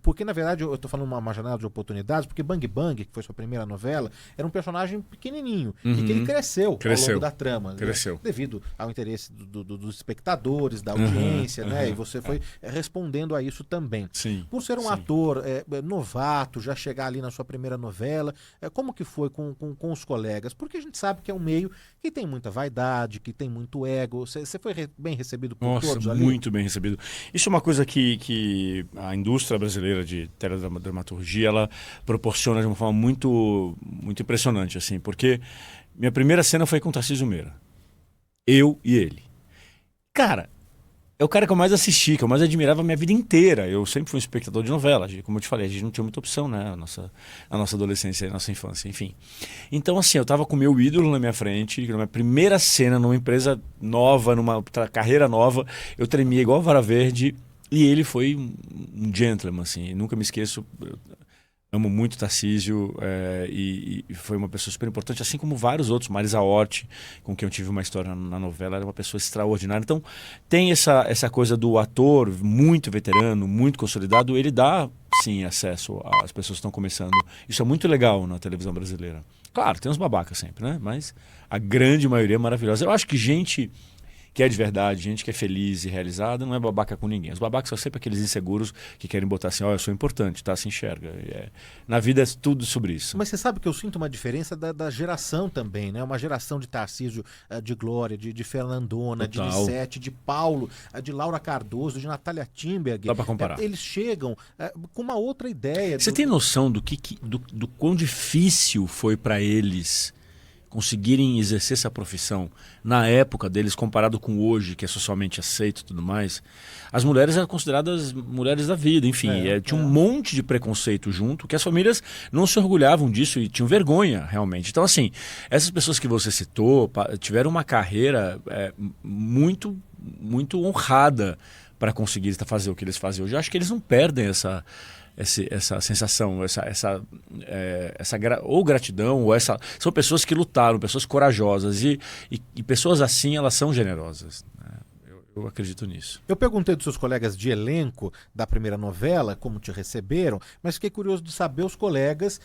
Speaker 1: porque na verdade eu tô falando uma janela de oportunidades, porque Bang Bang, que foi sua primeira novela, era um personagem pequenininho, e que ele cresceu ao longo da trama.
Speaker 2: Cresceu.
Speaker 1: Né? Devido ao interesse dos espectadores, da audiência, né? E você foi respondendo a isso também.
Speaker 2: Sim,
Speaker 1: por ser um ator novato, já chegar ali na sua primeira novela, como que foi com os colegas? Porque a gente sabe que é um meio que tem muita vaidade, que tem muito ego. Você foi bem recebido por todos ali?
Speaker 2: Muito bem recebido. Isso é uma coisa que a indústria brasileira de teledramaturgia, ela proporciona de uma forma muito, muito impressionante, assim, porque minha primeira cena foi com o Tarcísio Meira. Eu e ele. Cara, é o cara que eu mais assisti, que eu mais admirava a minha vida inteira. Eu sempre fui um espectador de novela. Como eu te falei, a gente não tinha muita opção, né? A nossa adolescência, a nossa infância, enfim. Então, assim, eu tava com o meu ídolo na minha frente, na minha primeira cena, numa empresa nova, numa carreira nova. Eu tremia igual a Vara Verde. E ele foi um gentleman, assim. Nunca me esqueço. Amo muito Tarcísio e foi uma pessoa super importante, assim como vários outros. Marisa Hort, com quem eu tive uma história na novela, era uma pessoa extraordinária. Então, tem essa coisa do ator muito veterano, muito consolidado, ele dá, sim, acesso às pessoas que estão começando. Isso é muito legal na televisão brasileira. Claro, tem uns babacas sempre, né? Mas a grande maioria é maravilhosa. Eu acho que gente que é de verdade, gente que é feliz e realizada, não é babaca com ninguém. Os babacas são sempre aqueles inseguros que querem botar assim, eu sou importante, tá? Se enxerga. Na vida é tudo sobre isso.
Speaker 1: Mas você sabe que eu sinto uma diferença da geração também, né? Uma geração de Tarcísio, de Glória, de Fernandona,
Speaker 2: Total.
Speaker 1: de Lissete, de Paulo, de Laura Cardoso, de Natália Timberg.
Speaker 2: Dá pra comparar.
Speaker 1: Eles chegam com uma outra ideia.
Speaker 2: Você tem noção do quão difícil foi para eles conseguirem exercer essa profissão na época deles, comparado com hoje, que é socialmente aceito e tudo mais, as mulheres eram consideradas mulheres da vida, enfim, tinha um monte de preconceito junto, que as famílias não se orgulhavam disso e tinham vergonha, realmente. Então, assim, essas pessoas que você citou tiveram uma carreira muito, muito honrada para conseguir fazer o que eles fazem hoje. Eu acho que eles não perdem essa sensação, ou gratidão, ou são pessoas que lutaram, pessoas corajosas e pessoas assim, elas são generosas, né? Eu acredito nisso.
Speaker 1: Eu perguntei dos seus colegas de elenco da primeira novela, como te receberam, mas fiquei curioso de saber os colegas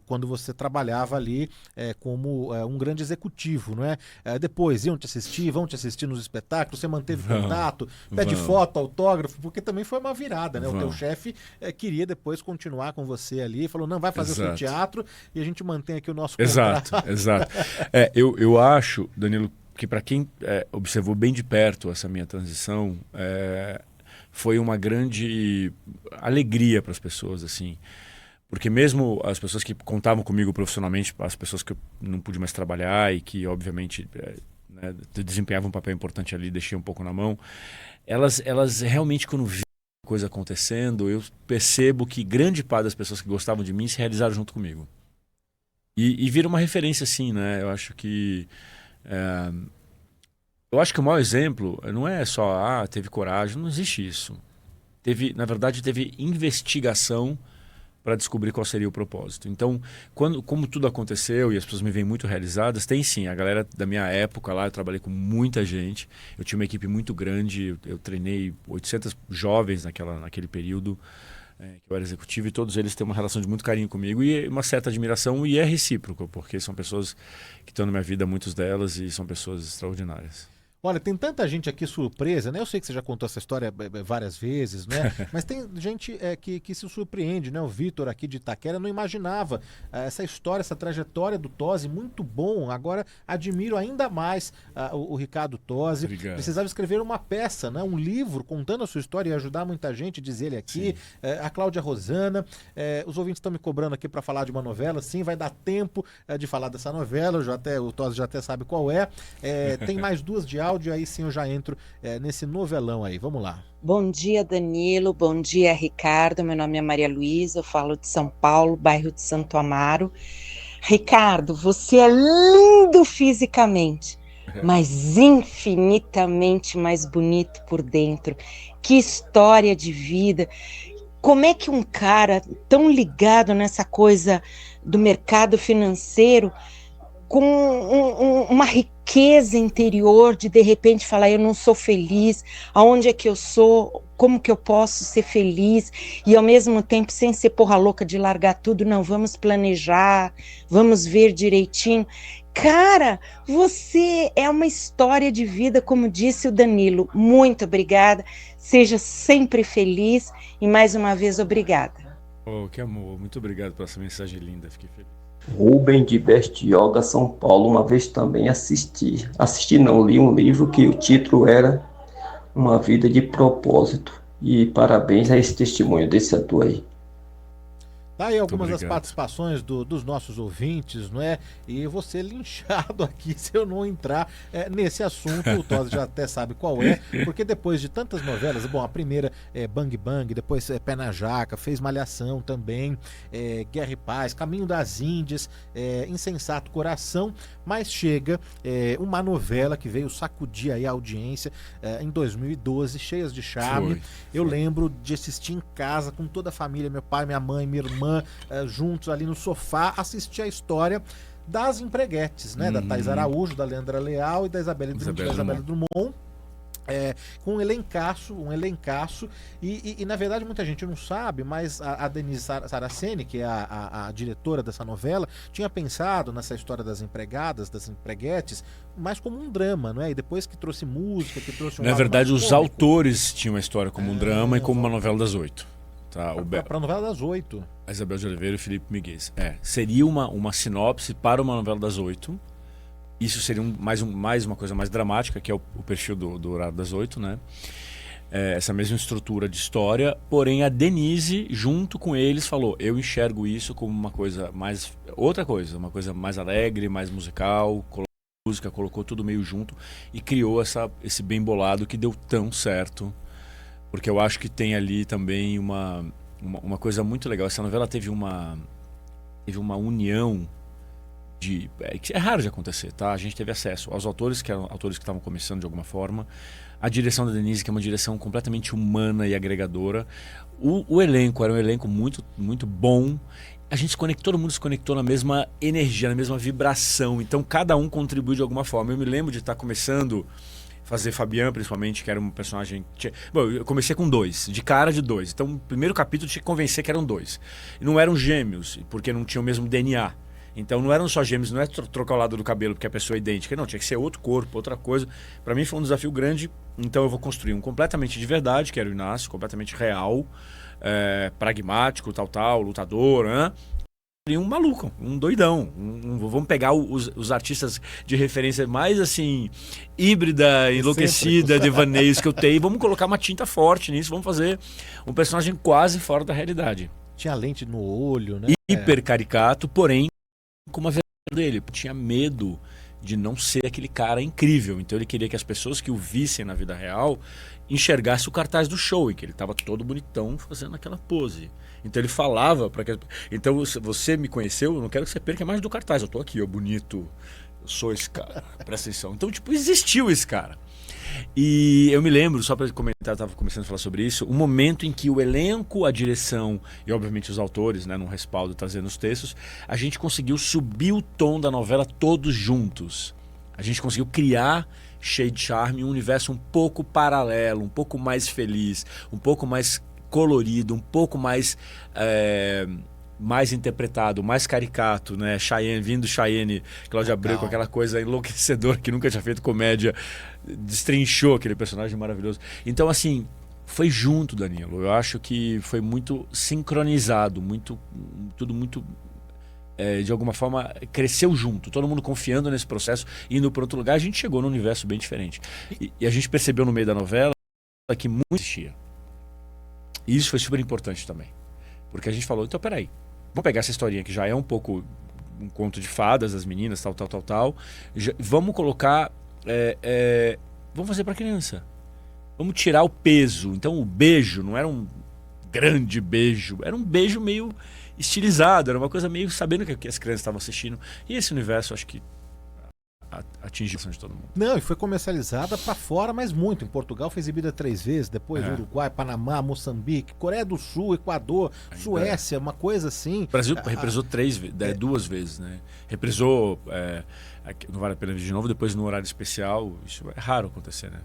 Speaker 1: quando você trabalhava ali como um grande executivo, não é? Depois vão te assistir nos espetáculos, você manteve contato, pede foto, autógrafo, porque também foi uma virada, né? O teu chefe queria depois continuar com você ali, falou, não, vai fazer o seu teatro e a gente mantém aqui o nosso contrato.
Speaker 2: Exato. Eu acho, Danilo, que para quem observou bem de perto essa minha transição, foi uma grande alegria para as pessoas, assim, porque mesmo as pessoas que contavam comigo profissionalmente, as pessoas que eu não pude mais trabalhar e que obviamente né, desempenhavam um papel importante ali, deixei um pouco na mão, elas realmente, quando vi a coisa acontecendo, eu percebo que grande parte das pessoas que gostavam de mim se realizaram junto comigo e vira uma referência, assim, né? Eu acho que o maior exemplo não é só teve coragem, não existe isso. Na verdade, teve investigação para descobrir qual seria o propósito. Então, como tudo aconteceu e as pessoas me veem muito realizadas, tem sim, a galera da minha época lá, eu trabalhei com muita gente, eu tinha uma equipe muito grande, eu treinei 800 jovens naquele período, que eu era executivo, e todos eles têm uma relação de muito carinho comigo e uma certa admiração, e é recíproco, porque são pessoas que estão na minha vida, muitas delas, e são pessoas extraordinárias.
Speaker 1: Olha, tem tanta gente aqui surpresa, né? Eu sei que você já contou essa história várias vezes, né? Mas tem gente que se surpreende, né? O Vitor aqui de Itaquera não imaginava essa história, essa trajetória do Tozzi, muito bom. Agora admiro ainda mais o Ricardo Tozzi.
Speaker 2: Obrigado.
Speaker 1: Precisava escrever uma peça, né? Um livro contando a sua história e ajudar muita gente, diz ele aqui. A Cláudia Rosana, os ouvintes estão me cobrando aqui para falar de uma novela. Sim, vai dar tempo de falar dessa novela. O Tozzi já até sabe qual é. Tem mais duas de áudio, aí sim eu já entro nesse novelão aí. Vamos lá.
Speaker 4: Bom dia, Danilo. Bom dia, Ricardo. Meu nome é Maria Luísa, eu falo de São Paulo, bairro de Santo Amaro. Ricardo, você é lindo fisicamente, mas infinitamente mais bonito por dentro. Que história de vida. Como é que um cara tão ligado nessa coisa do mercado financeiro, com uma riqueza interior de repente falar, eu não sou feliz, aonde é que eu sou, como que eu posso ser feliz, e ao mesmo tempo sem ser porra louca de largar tudo, não, vamos planejar, vamos ver direitinho. Cara, você é uma história de vida, como disse o Danilo. Muito obrigada, seja sempre feliz e mais uma vez obrigada.
Speaker 2: Oh, que amor, muito obrigado por essa mensagem linda, fiquei feliz.
Speaker 5: Rubem de Bertioga, São Paulo. Uma vez também li um livro que o título era Uma Vida de Propósito. E parabéns a esse testemunho desse ator aí.
Speaker 1: Tá aí algumas das participações dos nossos ouvintes, não é? E eu vou ser linchado aqui se eu não entrar nesse assunto. O Tozzi já até sabe qual é, porque depois de tantas novelas, bom, a primeira é Bang Bang, depois Pé na Jaca, fez Malhação também, Guerra e Paz, Caminho das Índias, Insensato Coração, mas chega uma novela que veio sacudir aí a audiência em 2012, Cheias de Charme. Eu lembro de assistir em casa com toda a família, meu pai, minha mãe, minha irmã, juntos ali no sofá, assistir a história das empreguetes, né? Da Thais Araújo, da Leandra Leal e da Isabelle Drummond. Com um elencaço, e na verdade muita gente não sabe, mas a Denise Saraceni, que é a diretora dessa novela, tinha pensado nessa história das empregadas, das empreguetes, mais como um drama, não é? E depois que trouxe música, que trouxe
Speaker 2: Na verdade, os autores tinham a história como um drama e como uma novela das 8. Tá,
Speaker 1: para a novela das 8.
Speaker 2: A Isabel de Oliveira e o Felipe Miguel. Seria uma sinopse para uma novela das 8. Isso seria mais uma coisa mais dramática, que é o perfil do Horário das 8, né? essa mesma estrutura de história, porém a Denise, junto com eles, falou: eu enxergo isso como uma coisa mais, outra coisa, uma coisa mais alegre, mais musical, colocou música, colocou tudo meio junto e criou esse bem bolado que deu tão certo, porque eu acho que tem ali também uma coisa muito legal. Essa novela teve uma união que é raro de acontecer, tá? A gente teve acesso aos autores, que eram autores que estavam começando de alguma forma, a direção da Denise, que é uma direção completamente humana e agregadora, o elenco era um elenco muito, muito bom. A gente se conectou, todo mundo se conectou na mesma energia, na mesma vibração, então cada um contribuiu de alguma forma. Eu me lembro de estar começando fazer Fabian, principalmente, que era um personagem... Bom, eu comecei com 2, de cara de 2. Então, o primeiro capítulo tinha que convencer que eram 2. E não eram gêmeos, porque não tinham o mesmo DNA. Então, não eram só gêmeos, não é trocar o lado do cabelo porque a pessoa é idêntica. Não, tinha que ser outro corpo, outra coisa. Para mim foi um desafio grande, então eu vou construir um completamente de verdade, que era o Inácio, completamente real, pragmático, tal, lutador, né? E um maluco, um doidão. Vamos pegar os artistas de referência mais assim, híbrida, enlouquecida, devaneios que eu tenho, e vamos colocar uma tinta forte nisso, vamos fazer um personagem quase fora da realidade.
Speaker 1: Tinha lente no olho, né?
Speaker 2: Hiper caricato, porém com uma verdade dele. Tinha medo de não ser aquele cara incrível. Então ele queria que as pessoas que o vissem na vida real enxergassem o cartaz do show, e que ele estava todo bonitão fazendo aquela pose. Então ele falava para que... Então, se você me conheceu, eu não quero que você perca a imagem do cartaz. Eu tô aqui, ó, bonito. Eu sou esse cara. Presta atenção. Então, tipo, existiu esse cara. E eu me lembro, só para comentar, eu tava começando a falar sobre isso, um momento em que o elenco, a direção e obviamente os autores, né, num respaldo trazendo os textos, a gente conseguiu subir o tom da novela todos juntos. A gente conseguiu criar Shade Charme, um universo um pouco paralelo, um pouco mais feliz, um pouco mais colorido, um pouco mais mais interpretado, mais caricato, né? Chayenne, Cláudia Abreu, com aquela coisa enlouquecedora que nunca tinha feito comédia, destrinchou aquele personagem maravilhoso. Então, assim, foi junto, Danilo. Eu acho que foi muito sincronizado, tudo muito, de alguma forma, cresceu junto. Todo mundo confiando nesse processo, indo para outro lugar. A gente chegou num universo bem diferente. E a gente percebeu no meio da novela que muito existia. E isso foi super importante também. Porque a gente falou, então peraí, vamos pegar essa historinha que já é um pouco um conto de fadas das meninas, tal. Vamos colocar, vamos fazer para criança. Vamos tirar o peso. Então o beijo não era um grande beijo, era um beijo meio estilizado, era uma coisa meio sabendo que as crianças estavam assistindo. E esse universo, acho que atingiu de todo mundo.
Speaker 1: Não, e foi comercializada para fora, mas muito. Em Portugal foi exibida 3 vezes, depois Uruguai, Panamá, Moçambique, Coreia do Sul, Equador, Suécia, uma coisa assim.
Speaker 2: O Brasil reprisou 2 vezes, né? Reprisou, não vale a pena ver de novo, depois no horário especial. Isso é raro acontecer, né?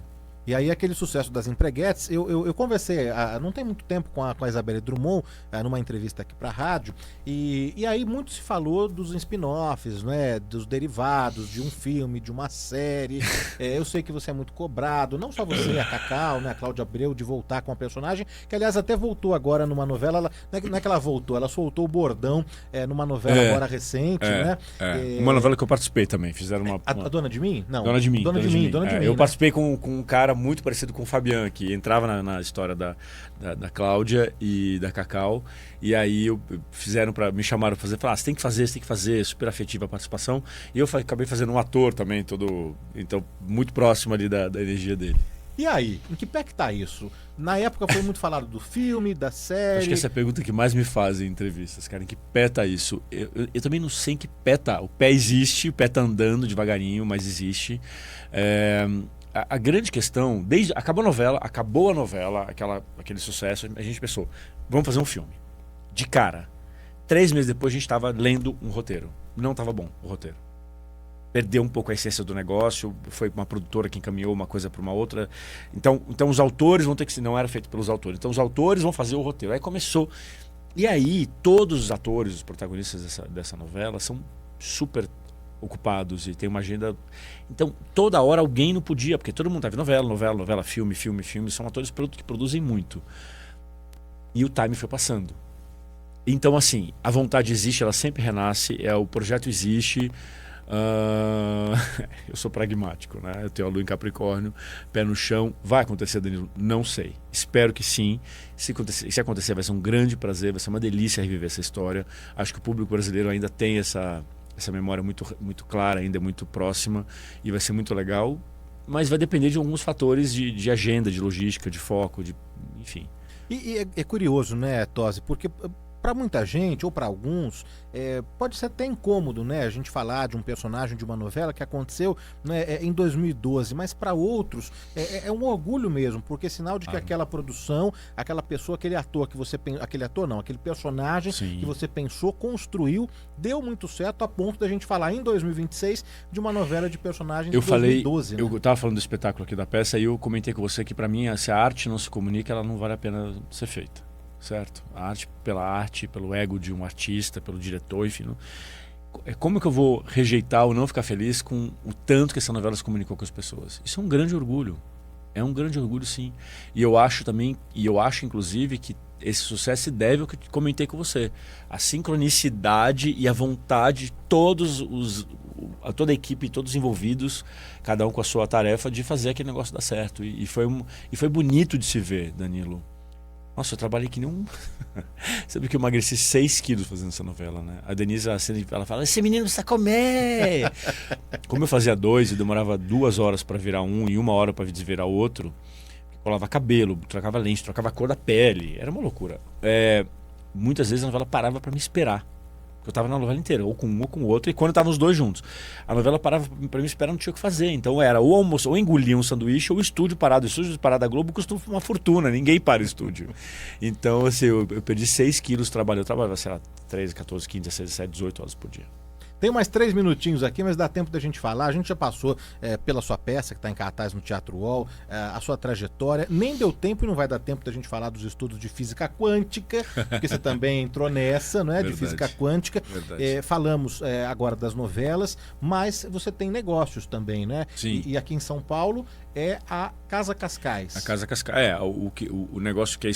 Speaker 1: E aí aquele sucesso das empreguetes, eu conversei, não tem muito tempo com a Isabelle Drummond, numa entrevista aqui pra rádio, e aí muito se falou dos spin-offs, né, dos derivados de um filme, de uma série. Eu sei que você é muito cobrado, não só você, a Cacau, né, a Cláudia Abreu, de voltar com a personagem, que aliás até voltou agora numa novela, não é que ela voltou, ela soltou o bordão numa novela agora recente, né?
Speaker 2: Uma novela que eu participei também, fizeram uma...
Speaker 1: A Dona de Mim? Não.
Speaker 2: Dona de Mim. Eu
Speaker 1: né?
Speaker 2: participei com um cara muito parecido com o Fabian, que entrava na história da Cláudia e da Cacau, e aí me chamaram para fazer, falaram, você tem que fazer, super afetiva a participação, e eu acabei fazendo um ator também, então muito próximo ali da energia dele.
Speaker 1: E aí, em que pé que tá isso? Na época foi muito falado do filme, da série...
Speaker 2: Acho que essa é a pergunta que mais me fazem em entrevistas, cara, em que pé tá isso? Eu também não sei em que pé tá. O pé existe, o pé tá andando devagarinho, mas existe. A grande questão, acabou a novela, aquele sucesso, a gente pensou, vamos fazer um filme. De cara. 3 meses depois a gente estava lendo um roteiro. Não estava bom o roteiro. Perdeu um pouco a essência do negócio, foi uma produtora que encaminhou uma coisa para uma outra. Então os autores vão ter que... Não era feito pelos autores. Então os autores vão fazer o roteiro. Aí começou. E aí todos os atores, os protagonistas dessa novela são super ocupados e tem uma agenda. Então toda hora alguém não podia, porque todo mundo tá vendo novela, filme. São atores que produzem muito. E o time foi passando. Então assim, a vontade existe, ela sempre renasce, o projeto existe. Eu sou pragmático, né? Eu tenho a lua em Capricórnio, pé no chão. Vai acontecer, Danilo? Não sei. Espero que sim. Se acontecer, vai ser um grande prazer, vai ser uma delícia reviver essa história. Acho que o público brasileiro ainda tem essa memória muito clara, ainda muito próxima, e vai ser muito legal. Mas vai depender de alguns fatores de agenda, de logística, de foco, enfim.
Speaker 1: E é curioso, né, Tosi, porque para muita gente, ou para alguns, pode ser até incômodo, né, a gente falar de um personagem de uma novela que aconteceu, né, em 2012, mas para outros é um orgulho mesmo, porque é sinal de que aquela produção, aquela pessoa, aquele ator que você aquele ator não, aquele personagem que você pensou, construiu, deu muito certo a ponto da gente falar em 2026 de uma novela de personagem de 2012.
Speaker 2: Eu estava falando do espetáculo aqui da peça e eu comentei com você que para mim, se a arte não se comunica, ela não vale a pena ser feita. Certo? A arte, pelo ego de um artista, pelo diretor, enfim. Como que eu vou rejeitar ou não ficar feliz com o tanto que essa novela se comunicou com as pessoas? Isso é um grande orgulho. É um grande orgulho, sim. E eu acho inclusive, que esse sucesso se deve ao que eu comentei com você. A sincronicidade e a vontade de toda a equipe, todos os envolvidos, cada um com a sua tarefa de fazer aquele negócio dar certo. E foi bonito de se ver, Danilo. Nossa, eu trabalhei que nem um... Sabe que eu emagreci 6 quilos fazendo essa novela, né? A Denise, ela fala, esse menino precisa comer! Como eu fazia 2 e demorava 2 horas para virar um e 1 hora para desvirar outro, colava cabelo, trocava lente, trocava a cor da pele, era uma loucura. Muitas vezes a novela parava para me esperar. Eu estava na novela inteira, ou com um ou com o outro, e quando estavam os dois juntos. A novela parava para me esperar, não tinha o que fazer. Então era ou almoço, ou engolia um sanduíche, ou o estúdio parado. O estúdio parado da Globo custa uma fortuna, ninguém para o estúdio. Então, assim, eu perdi 6 quilos trabalhando. Eu trabalhava, sei lá, 13, 14, 15, 16, 17, 18 horas por dia.
Speaker 1: Tem mais 3 minutinhos aqui, mas dá tempo da gente falar. A gente já passou pela sua peça, que está em cartaz no Teatro UOL, a sua trajetória. Nem deu tempo e não vai dar tempo da gente falar dos estudos de física quântica, porque você também entrou nessa, não é? De física quântica. Falamos agora das novelas, mas você tem negócios também, né?
Speaker 2: Sim.
Speaker 1: E aqui em São Paulo é a Casa Cascais.
Speaker 2: A Casa Cascais, o negócio que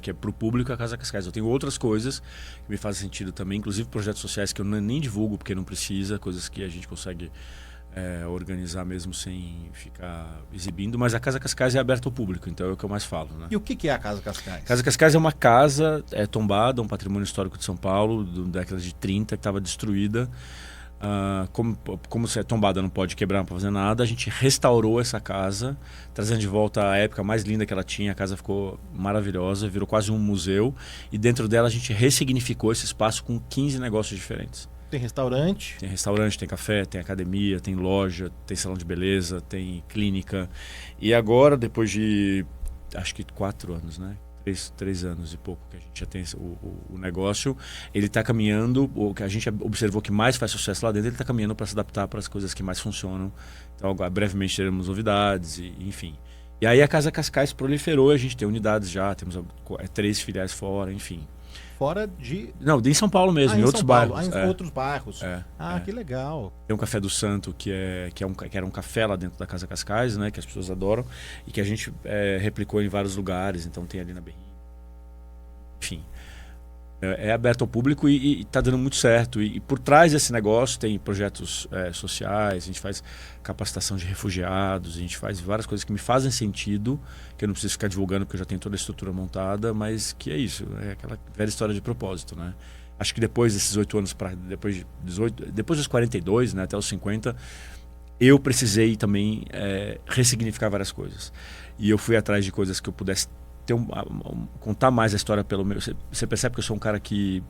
Speaker 2: é para o público é a Casa Cascais. Eu tenho outras coisas que me fazem sentido também, inclusive projetos sociais que eu nem divulgo porque não precisa, coisas que a gente consegue organizar mesmo sem ficar exibindo, mas a Casa Cascais é aberta ao público, então é o que eu mais falo, né?
Speaker 1: E o que é a Casa Cascais?
Speaker 2: Casa Cascais é uma casa tombada, um patrimônio histórico de São Paulo, da década de 30, que estava destruída. Como se é tombada, não pode quebrar, não pode fazer nada, a gente restaurou essa casa, trazendo de volta a época mais linda que ela tinha. A casa ficou maravilhosa, virou quase um museu, e dentro dela a gente ressignificou esse espaço com 15 negócios diferentes.
Speaker 1: Tem restaurante?
Speaker 2: Tem restaurante, tem café, tem academia, tem loja, tem salão de beleza, tem clínica. E agora, depois de acho que 4 anos, né? 3 anos e pouco que a gente já tem o negócio, ele está caminhando, o que a gente observou que mais faz sucesso lá dentro, ele está caminhando para se adaptar para as coisas que mais funcionam. Então, brevemente teremos novidades, enfim. E aí a Casa Cascais proliferou, a gente tem unidades já, temos 3 filiais fora, enfim.
Speaker 1: Fora de...
Speaker 2: Não, em São Paulo mesmo, em outros bairros.
Speaker 1: Em outros bairros.
Speaker 2: É.
Speaker 1: Que legal.
Speaker 2: Tem um Café do Santo, que era um café lá dentro da Casa Cascais, né, que as pessoas adoram, e que a gente replicou em vários lugares. Então tem ali na Berrini. Enfim, é aberto ao público e está dando muito certo. E por trás desse negócio tem projetos sociais, a gente faz capacitação de refugiados, a gente faz várias coisas que me fazem sentido, que eu não preciso ficar divulgando porque eu já tenho toda a estrutura montada, mas que é isso, é aquela velha história de propósito, né? Acho que depois desses 8 anos, depois dos 42, né, até os 50, eu precisei também ressignificar várias coisas. E eu fui atrás de coisas que eu pudesse contar mais a história pelo meu... Você percebe que eu sou um cara que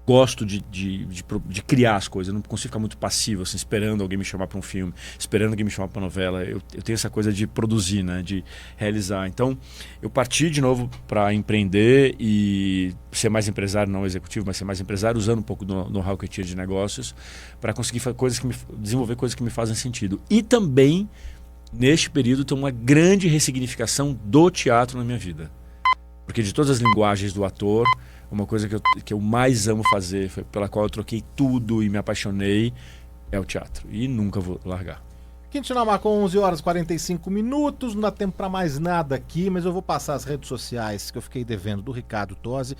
Speaker 2: gosto de criar as coisas. Eu não consigo ficar muito passivo, assim, esperando alguém me chamar para um filme, esperando alguém me chamar para uma novela. Eu tenho essa coisa de produzir, né, de realizar. Então, eu parti de novo para empreender e ser mais empresário, não executivo, mas ser mais empresário, usando um pouco do know-how que eu tinha de negócios, para conseguir desenvolver coisas que me fazem sentido. E também, neste período, tem uma grande ressignificação do teatro na minha vida. Porque de todas as linguagens do ator, uma coisa que eu mais amo fazer, pela qual eu troquei tudo e me apaixonei, é o teatro. E nunca vou largar.
Speaker 1: O Quintino marcou 11 horas e 45 minutos, não dá tempo para mais nada aqui, mas eu vou passar as redes sociais que eu fiquei devendo do Ricardo Tosi,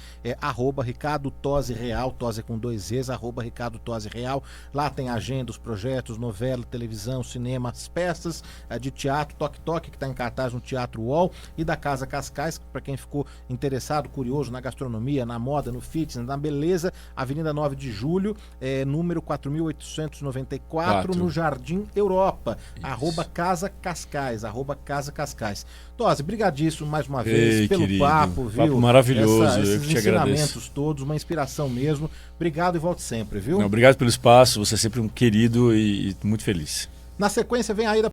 Speaker 1: Ricardo Tosi Real, Tosi com 2 Z's, Ricardo Tosi Real. Lá tem agenda, os projetos, novela, televisão, cinema, as peças de teatro, Toque Toque, que está em cartaz no Teatro UOL, e da Casa Cascais, para quem ficou interessado, curioso na gastronomia, na moda, no fitness, na beleza, Avenida 9 de Julho, número 4894, no Jardim Europa. Casa Cascais, Casa Cascais. Tosi, brigadíssimo mais uma vez pelo
Speaker 2: querido,
Speaker 1: papo, viu?
Speaker 2: Papo maravilhoso,
Speaker 1: esses
Speaker 2: eu que te
Speaker 1: ensinamentos
Speaker 2: agradeço.
Speaker 1: todos, uma inspiração mesmo. Obrigado e volte sempre, viu?
Speaker 2: Não, obrigado pelo espaço, você é sempre um querido e muito feliz.
Speaker 1: Na sequência vem a ida